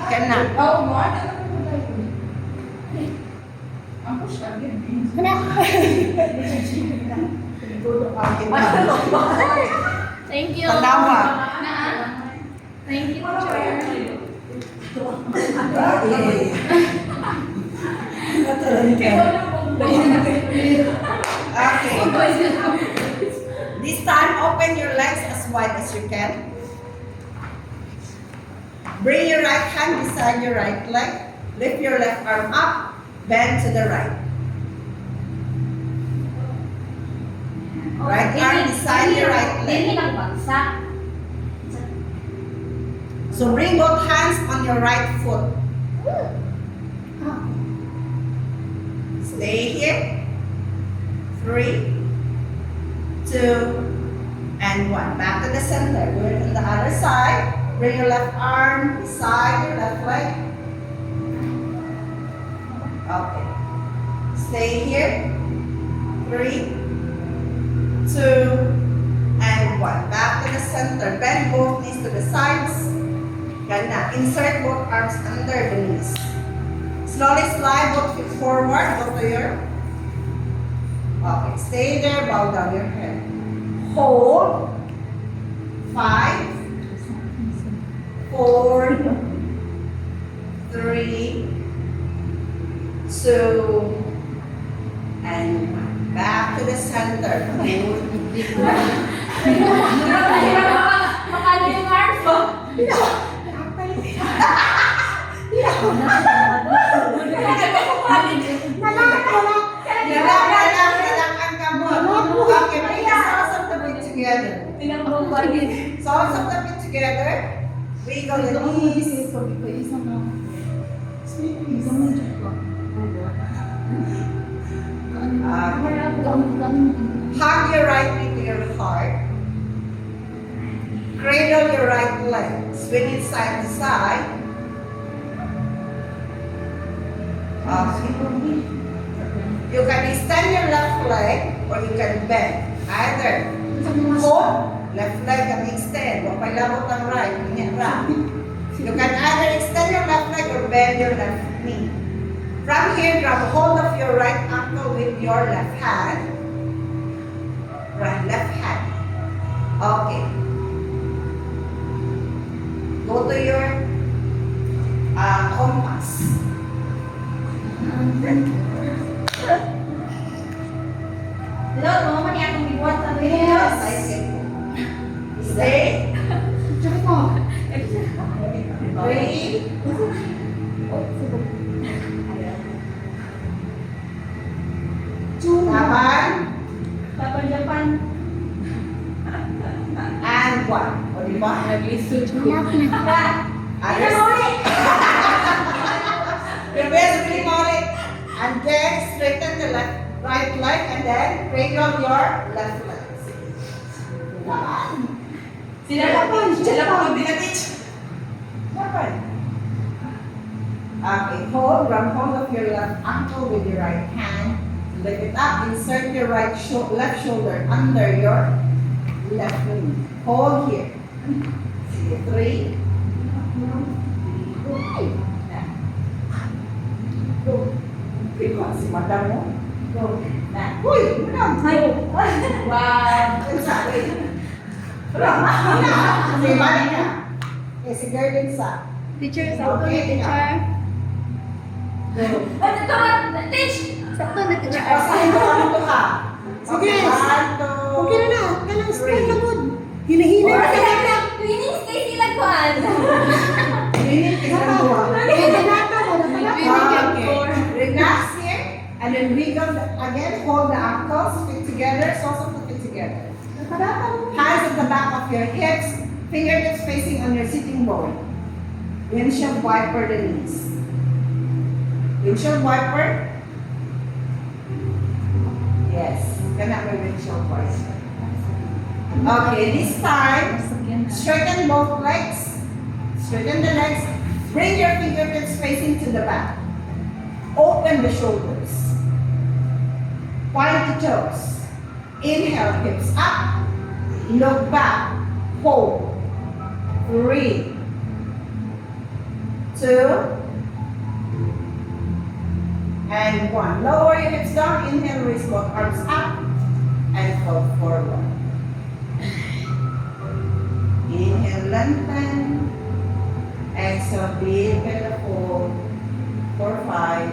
Kana.
Oh, more?
Kana.
Thank you.
Tanawa.
Thank you, teacher.
Okay. This time, open your legs as wide as you can. Bring your right hand beside your right leg. Lift your left arm up. Bend to the right. Right arm beside your right
Hindi
leg.
nagbagsak.
So bring both hands on your right foot. Stay here. 3, 2, and 1. Back to the center. Do it on the other side. Bring your left arm beside your left leg. Okay. Stay here. 3, 2, and 1. Back to the center. Bend both knees to the sides. Ganda. Insert both arms under the knees. Slowly slide both feet forward. Go to your. Okay. Stay there. Bow down your head. Hold. 5, 4, 3, 2, and 1. Back to the center.
Makano yung arms mo?
Nalakang ka mo. Okay, bring the soles of the feet together. Soles of the feet together. Wiggle the knees. Hug your right knee to your heart. Cradle your right leg. Swing it side to side. Okay. You can extend your left leg or you can bend. Either. Hold. Left leg can extend. Huwag palabot ang right. Ingat ra. You can either extend your left leg or bend your left knee. From here, grab hold of your right ankle with your left hand. Right, left hand. Okay. Go to your compass.
Look, mama niya akong bibuhat sa
Yes, I see. Stay.
Tsaka ko.
3,
2,
Tapan,
Tapan Japan.
and 1. O, di ba?
Malap na.
Others. Your best, bili mo ulit. And then straighten the right leg and then cradle your left leg. Come on. Sila pa binatid. Dapat. Okay, grab hold of your left ankle with your right hand. Lift it up. Insert your left shoulder under your left knee. Hold here. Sige, 3. Go. Ikaw, si madam mo. Go. Na. Uy, madam. Wow. Sorry. Sige, balik na. Okay, si girl din sa.
Teacher,
Okay, Go.
Sakto na, teacher.
Basahin mo ano to ka.
Sige.
Okay, 1, 2,
Okay na na. Kailangan strong na good. Hila-hila na talaga.
Linis
Napa. Eh, danata mo.
Okay. Relax here and then wiggle again. Hold the ankles, fit together, also put it together.
Napadata mo.
Hands at the back of your hips, fingertips facing on your sitting bone. Windshield wiper the knees. Windshield wiper. Yes, cannot be windshield wiper. Okay, this time, straighten both legs. Straighten the legs. Bring your fingertips facing to the back. Open the shoulders. Point the toes. Inhale, hips up. Look back. Hold. 3, 2, and 1. Lower your hips down. Inhale, raise both arms up and fall forward. Inhale, lengthen. Exhale, big belly fold. 4, 5,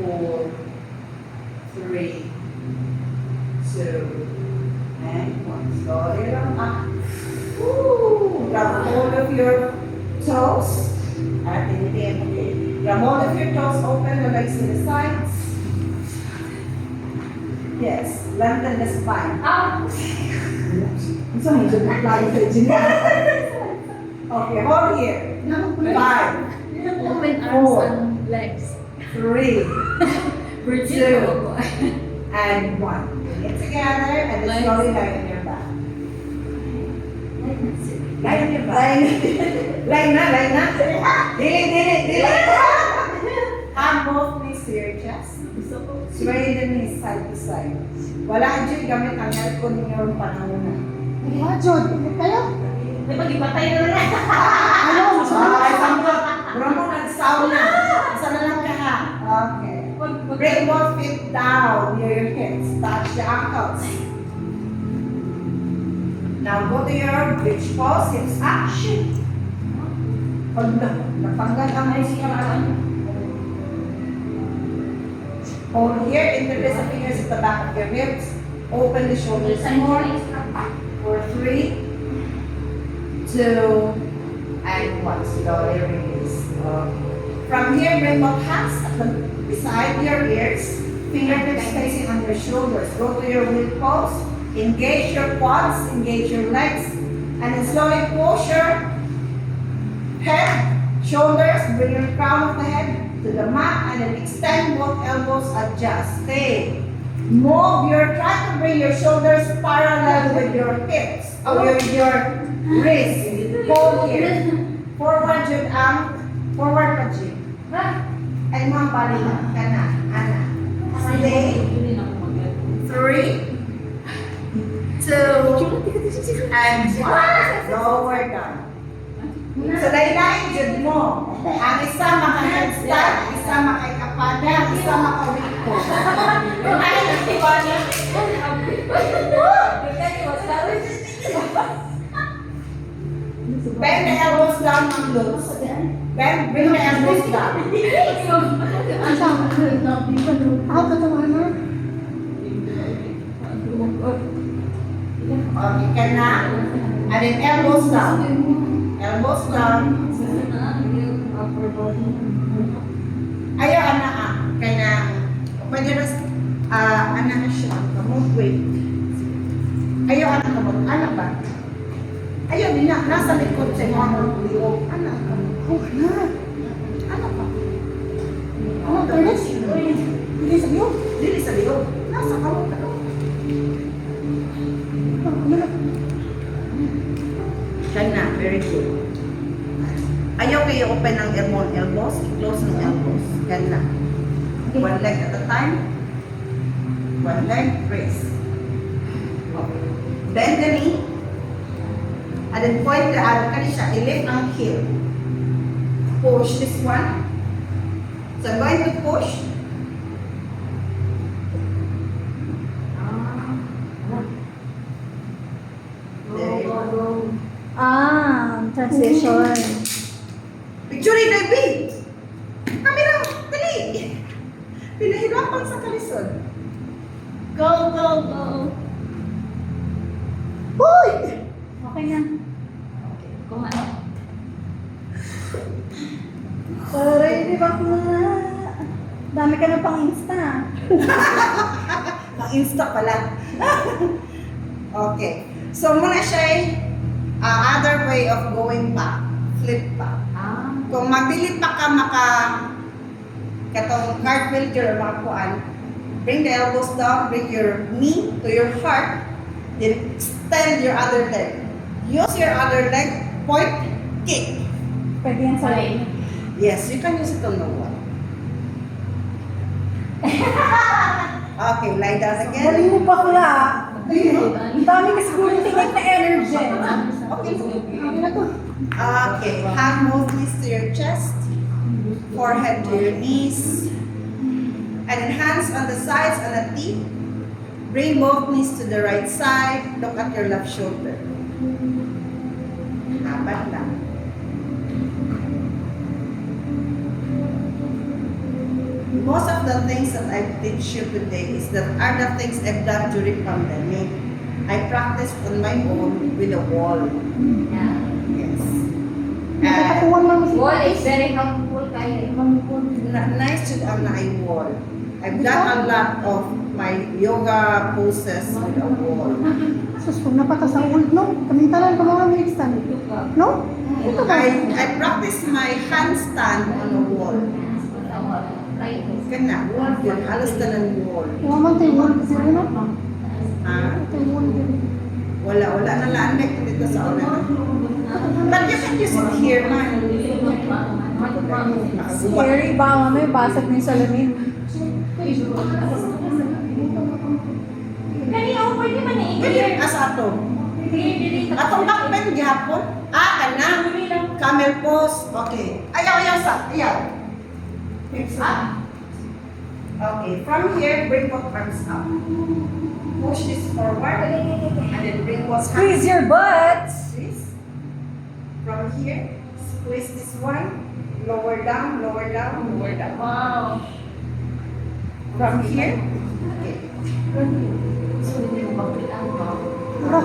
4, 3, 2, and 1. Slowly round up. Woo! Grab hold of your toes. At okay. Grab hold of your toes, open the legs to the sides. Yes, lengthen the spine. So, medyo naklaro sa gym. Okay, hold here. 5,
Open arms and legs.
3, 2, and 1. Bring it together and then slowly lie on your back. Lie on your back. Lie na. Dili. Hand both knees to your chest. Sway the knees side to side. Wala dyan gamit ang help ko ninyo panahon na.
Jod, ikot kayo?
Ano?
Sorry.
Sambot. Bro mo nag-sauna. Isa na lang ka ha. Okay. Bring both feet down near your hips. Touch the ankles. Now go to your bridge pose. Hips up. Pag napanggal ang muscle. Hold here. Interlace the fingers at the back of your hips. Open the shoulders more. For 3, 2, and 1. Slowly release. From here, bring both hands beside your ears. Fingertips facing on your shoulders. Go to your wheel pose. Engage your quads, engage your legs, and then slowly push your head, shoulders, bring your crown of the head to the mat, and then extend both elbows, adjust. Stay. Try to bring your shoulders parallel with your hips, or your wrists. Hold here. Forward yung forward pa Jim. Ay mga bali na. Kana. Ana. Stay. 3, 2, and 1. Lower down. So, laylay jud mo. Ang isa maka-headstand, isa maka-kapada, isa maka-wiko. Ay, diba niya? Bend the elbows down, Ma'am Luz. Bring the elbows down.
Asa? Ako katawa na.
Okay, ka na. And then elbows down. Elbows down. Ayaw, anak kaya pwede rin, anak na siya. Wait. Ayaw, anak ka mo. Anak ba? Ayaw, din na. Nasa likod sa mga liog. Anak ka mo.
Oh, na.
Anak ka.
Ano, Ernest? Hindi sa iyo.
Dili sa liog. Nasa kamot ka. Kana, very good. Ayaw kayo open ang elbows, i-close ng elbows. Kana. One leg at a time. One leg, raise. Okay. Bend the knee. And then point the other siya. I-lift ang heel. Push this one. So I'm going to push. There you go.
Transition.
Picture it, baby! Camera, dali! Pinahirapan sa kalisod.
Go, go, go.
Hoy!
Okay na. Okay. Kung ano. Sorry, di ba na? Dami ka na pang Insta.
Ang Insta pala. Okay. So, muna siya ay other way of going back. Flip back. Kung magdilit pa ka katong cartwheel or mga kuan, bring the elbows down, bring your knee to your heart, then extend your other leg. Use your other leg, point, kick.
Pwede yan sa leg.
Yes, you can use it on the wall. Okay, lie down again.
Galing mo pa kula.
Ayun.
Ang dami kasi siguro tingin na energy.
Okay.
Okay na to.
Okay, hand both knees to your chest, forehead to your knees, and then hands on the sides on the teeth. Bring both knees to the right side, look at your left shoulder. Habat lang. Most of the things that I teach you today is that are the things I've done during pandemic. I practiced on my own with a wall. Yes. And
Nakatuwan lang si
Wall is very helpful kaya
nice to on my wall. I've done a lot of my yoga poses with a wall.
Sus, kung napata sa ulit, no? Kamintalan ka mga next time. No? Ito ba?
I practice my handstand on a wall. Kana, wall yun. Alas na ng wall.
Iwaman tayo wall kasi rin, no?
Ah,
Ito yung wall din.
wala na lang dito sa una. But you can use it here, man.
Scary ba? Mamaya basag na yung salamin.
Kani pwede man
Pwede asa ato. Atong backbend gihapon. Kana. Camel pose. Okay. Ayaw sa. Ayaw. Hips up. Okay. From here, bring both arms up. Push this forward. And then bring both
Squeeze
hands.
your butt.
Squeeze. From here, squeeze this one. Lower down, lower down, lower down.
Wow.
From here. Okay.
Tara,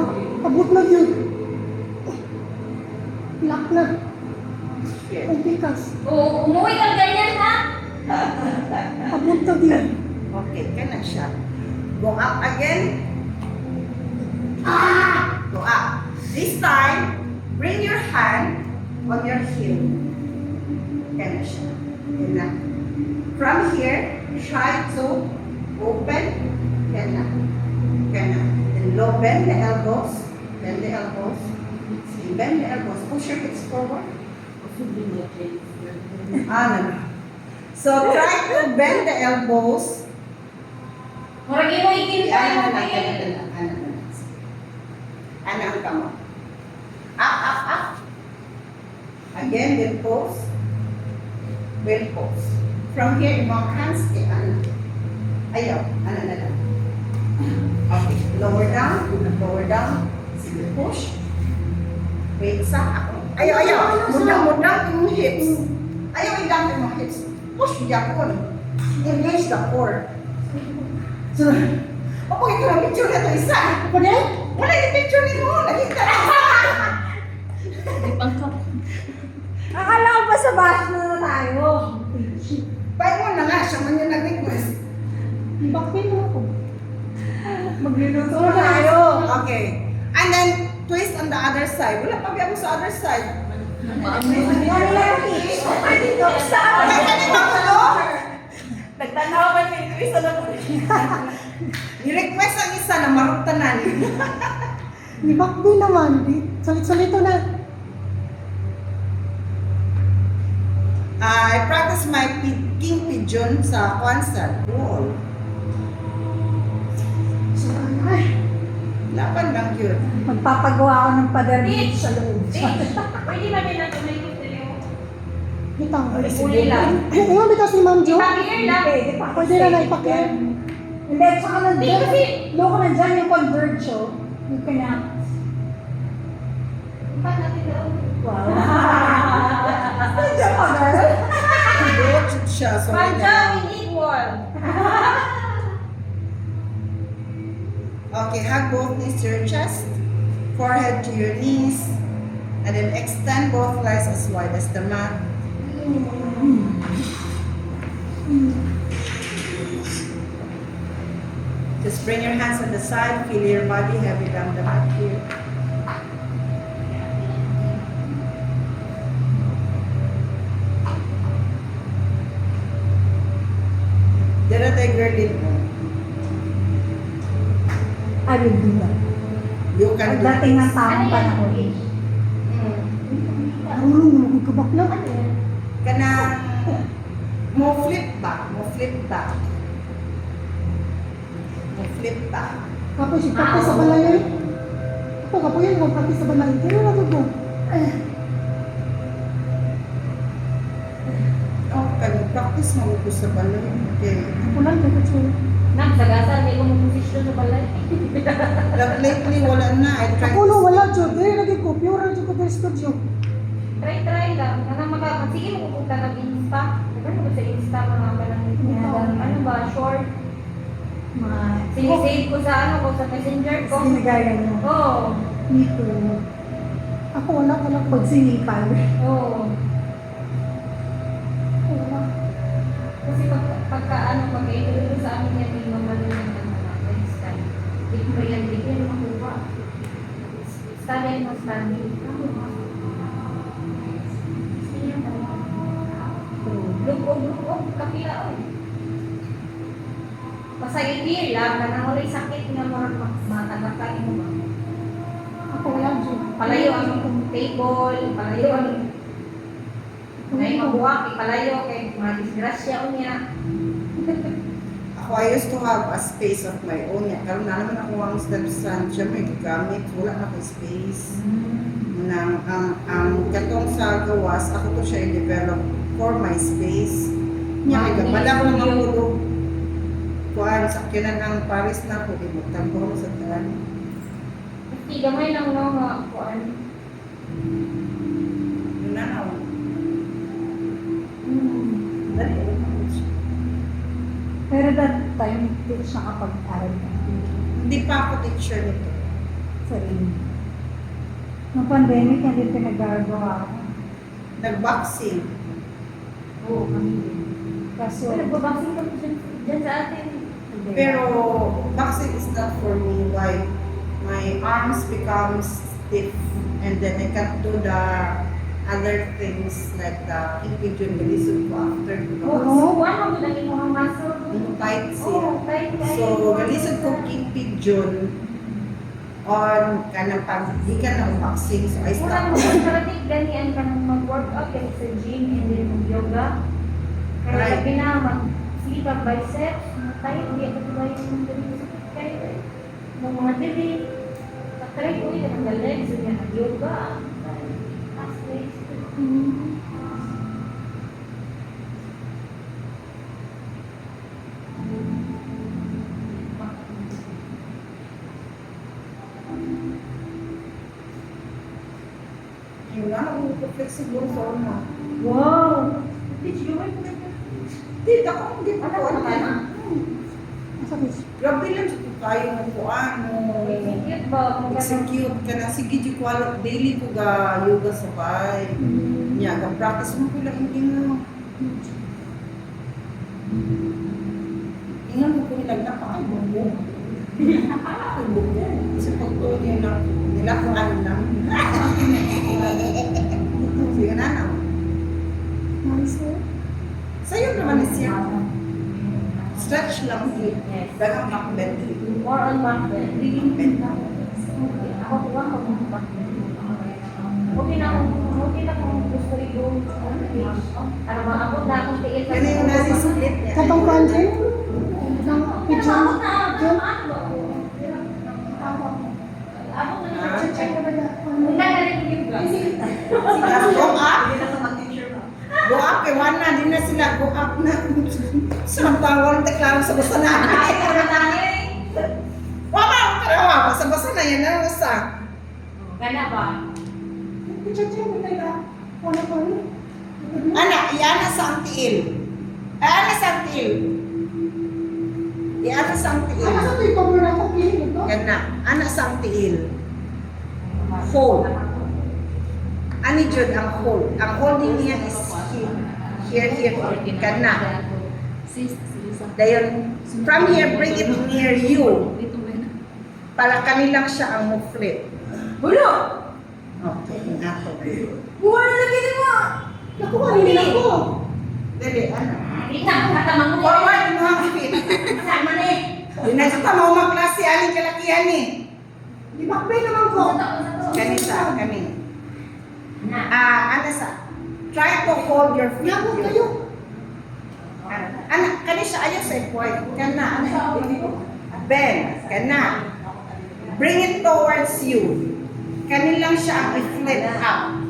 abot na yun. Lock na.
Here.
Ang tikas.
Umuwi kang ganyan ha?
Abot na yun.
Okay, kana siya. Go up again. Go up. This time, bring your hand on your heel. Kana siya. Kana. From here, try to open. Kana. Kana. And low, bend the elbows. Bend the elbows. See, bend the elbows. Push your hips forward. No. So try to bend the elbows.
Murag imo ikin tayo.
Ano ang kamot? Up. Again, will pose. Will pose. From here, ibang hands, ayaw. Ano na lang. Okay, lower down. Sige, push. Wait, sa ako. Ayaw. Mudang yung hips. Ayaw, idang yung hips. Push, yapon. Engage the core. So, opo, ito ang picture na ito isa.
Pwede?
Wala yung picture nito. Nakita na.
Akala ko ba sa bash na tayo?
Ba't mo na nga, siya man yung nag-request.
Bakit mo ako?
Magluluto na tayo.
Okay. And then, twist on the other side. Wala pa biya mo sa other side.
Ano lang? Pwede ko sa
Kaya ka ni Makulo?
Nagtanaw ka niya ito isa na po.
I-request ang isa na marutanan.
Ni Bakboy naman. Sulit-sulito na.
I practice my king pigeon sa concert wall.
Ay,
Laban lang yun.
Magpapagawa ako ng pader sa loob.
Pwede ba din natin may gusto
bitang.
Uli lang.
Ingon bitaw si Ma'am Jo.
Ipag-ear lang.
Pwede na na ipakir.
Hindi, tsaka
Hindi,
nandiyan.
kasi-
Loko nandiyan yung converge, oh. You cannot.
Ipan natin daw.
Wow. Nandiyan ka, girl.
Good siya. So,
Panja, we need one.
okay, hug both knees to your chest, forehead to your knees, and then extend both legs as wide as the mat. Just bring your hands on the side, feel your body heavy down the mat here. Dara tayo girl din mo.
I will do that.
You can do
Pagdating ng
this.
tamang panahon.
Marunong naman kung kabakla.
Kanang mo flip back, mo flip back. Mo flip back.
Kapos si Pati sa balay. Ako kapo yan, huwag Pati sa balay. Kaya na ko.
Oh, kan practice mo ko sa balay. Okay.
Ako lang, dapat siya.
Nagsagasan, may kumumposisyon sa balay.
Lately wala na. I tried.
Ako no, wala Diyo. Dahil lagi ko. Pure Diyo ko sa studio.
Try lang. Sige mo pupunta ng Insta. Ano ba sa Insta mga ba ng ano ba, short?
Mga
Sinisave ko sa ano ko, sa messenger ko.
sinigaya mo.
Oo.
Me too.
Ako wala ka lang.
Pagsinipan.
Oo.
Ako wala.
Kasi pagka ano, pagka-interview sa amin yan, may mamalunan ng mga next time. Di ko ba yan, di ko yan makuha. Study mo, study. Lugog, kapila o. Basta i-clear lang, na nang sakit nga mo, matagakain mo ba?
Ako wala Diyo.
Palayo ang table, palayo ang may mabuwak, ipalayo kay mga disgrasya o niya.
Ako, I used to have a space of my own. Karon na naman ako ang stepson. Siya may gagamit. Wala na ko space. Nang ang katong sa gawas, ako to siya i-develop for my space.
Yeah,
Wala ko naman
studio.
kulog. Kuan, sakyanan ang Paris na ako. Di magtampo ko sa talan.
Hindi gamay lang no nga kuan.
Yun na ako. Dali, ako siya.
Pero that time, teach na kapag-aral ka.
Hindi pa ako teacher nito.
Sarili. Nung pandemic, hindi pinagagawa ako.
Nag-boxing.
Oo, kami din. Kaso,
Nagbabaksing kami dyan sa atin.
hindi.
Pero boxing is not for me. Why? My arms become stiff and then I can't do the other things like the pigeon galisod ko after the box.
Oo, kuan mo lang yung mga muscle.
Yung tight siya.
Oo, tight.
So, galisod ko king pigeon on kanang pagdikan ng boxing. So, I
Muna mo,
stopped.
karating ganian ka nang mag-workout ka sa gym and then mag-yoga. Kaya
Right.
sabi na, mag-sleep up biceps, tayo, hindi ako ba yung ganito sa kaya. Mga dili, patry ko yun, ang legs, yung mag-yoga. As legs.
Yun na, mag-flexible sa una.
Wow! Did you wait?
Hindi, ako hindi pa ko.
Ano ka na?
Asa ko?
Grabe lang sa tayo mo ko ano.
Execute ba?
Execute ka na. Sige, di ko alam. Daily ko ga yoga sabay. Nya, ga practice mo ko lang hindi mo. Ingan mo ko nilang napakay bubo. Ay, bubo. Kasi pag ko nila ko ano lang. Sige na na.
Nice, sir.
Sa'yo naman is yan. dagang sleep.
Yes.
Dagang backbend.
More on back then. Ako tuwa ko kung back then. Okay na kung gusto rin yung ano ba, ako na akong tiil.
Yan yung nasa split niya.
Katong country? Ng picture?
Ako na,
Jun?
ako na
Check ka ba na?
Wala na rin yung
Go up. Go up. Kaya wala din na sila. Go up na. Sampang teklaro sa basa na. Wala ako tarawa. Basa-basa na yan. Ano basta?
Gana ba?
Check mo tayo. Wala pa rin.
Anak, iyan na sa ang tiil. Iyan na sa ang tiil. Iyan na sa ang tiil.
Ano sa ito? Ito mo na ito. Piling ito.
Gana. Anak sa ang tiil. Hold. Ani jud ang hold. Ang holding niya is here. Gana. Dayon, from here, bring it near you. Para kanilang siya ang muflit.
Bulo!
Okay, inato.
Buwan na lagi mo!
Nakuha rin ako.
Dali, ano?
Kita ko katamang mo.
Forward mo ang feet.
Sama na eh.
Dinasa mo magklase aling kalakihan ni.
Di ba pay naman ko?
Kanisa, kani. Ano sa? Try to hold your feet.
Yabot kayo.
Anak, kani siya ayaw sa point. Kana, bend, kana. Bring it towards you. Kanilang siya ang i-flip up.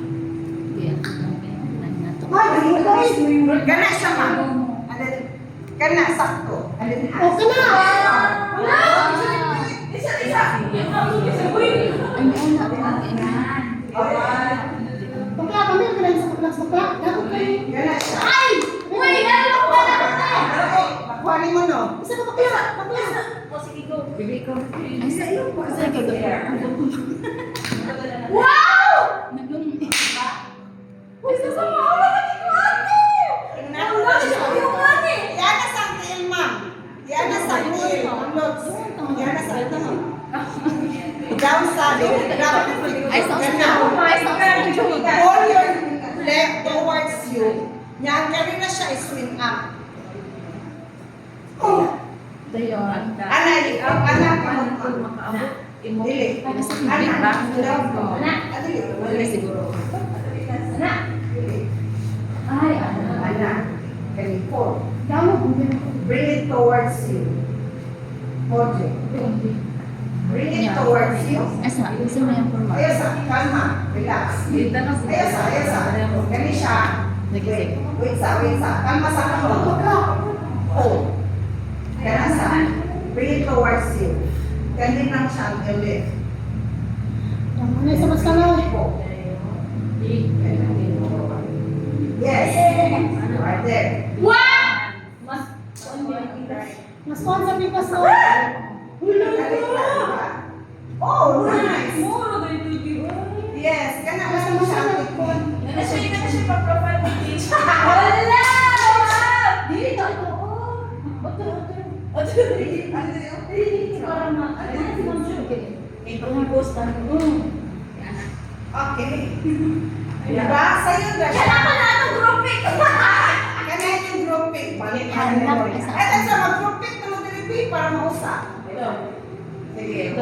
Ay, ayun ko eh.
Kana siya ma'am. Kana, sakto. Alin
O ka na.
Isa.
Pagka kami, ang kailangan sa kaplas bakla. Yabot kayo.
Kana siya.
Ay! Uy! Lalo ko na ako!
Kuhanin mo no.
Isa ka bakla. Bakla.
O sige go.
Wow!
Uy, sasama ako na ko ate! Wala siya yung ate!
Yan na sa tiil, ma'am. Yan na sa tiil. Yan na sa tiil. Down sa down.
Ay, sa
Gana. Hold your leg towards you. Yan, kaya na siya i-swing up.
Dayon.
Anak, anak, Dili. Anak,
Wala siguro.
Anak! Ay, ano?
anak. Kani po.
Yabot.
Bring it towards you. Hold it. Bring it towards you.
Asa, gusto mo yung forma.
Ayos sa, kalma. Relax. Ayos sa. Gani siya. Wait sa. Kalma sa kamo. Hold. Gana sa. Bring it towards you. Gani lang siya ang ulit.
Ano isa mas kalaw.
Yes. Right there.
What? Mas
Mas kuhan sa pipas na.
Oh, nice.
Muro ba ito?
Yes, gana lang siya ang ikon.
Nasa siya pa-profile mo page. Wala! Dili to ito.
Okay. Diba? Sa'yo na siya.
Kailangan na itong grouping!
Kana yung grouping. Balikan mo. At sa mag-grouping na mag-repeat para mausap. Sige.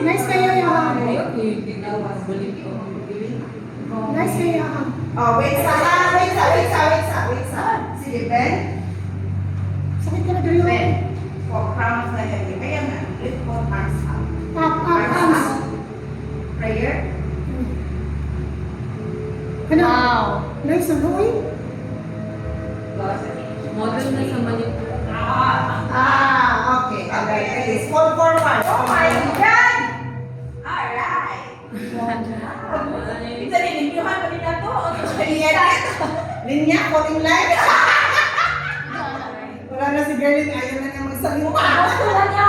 Nice kayo yung. Nice kayo yung.
Oh, wait sa. Sige, Ben.
Sakit ka na dito.
Ben. For crown of the head. Ayan na. Lift both arms up.
Arms.
Prayer.
Ano?
Wow.
Nice na boy.
Model na sa Manipur.
Okay. Okay. Small forward. Oh my God! Alright.
Ito rin, ninyuhan pa rin nato.
Linya, calling line. Wala na si Gerlin. Ayaw na niya magsalita.
Wala niya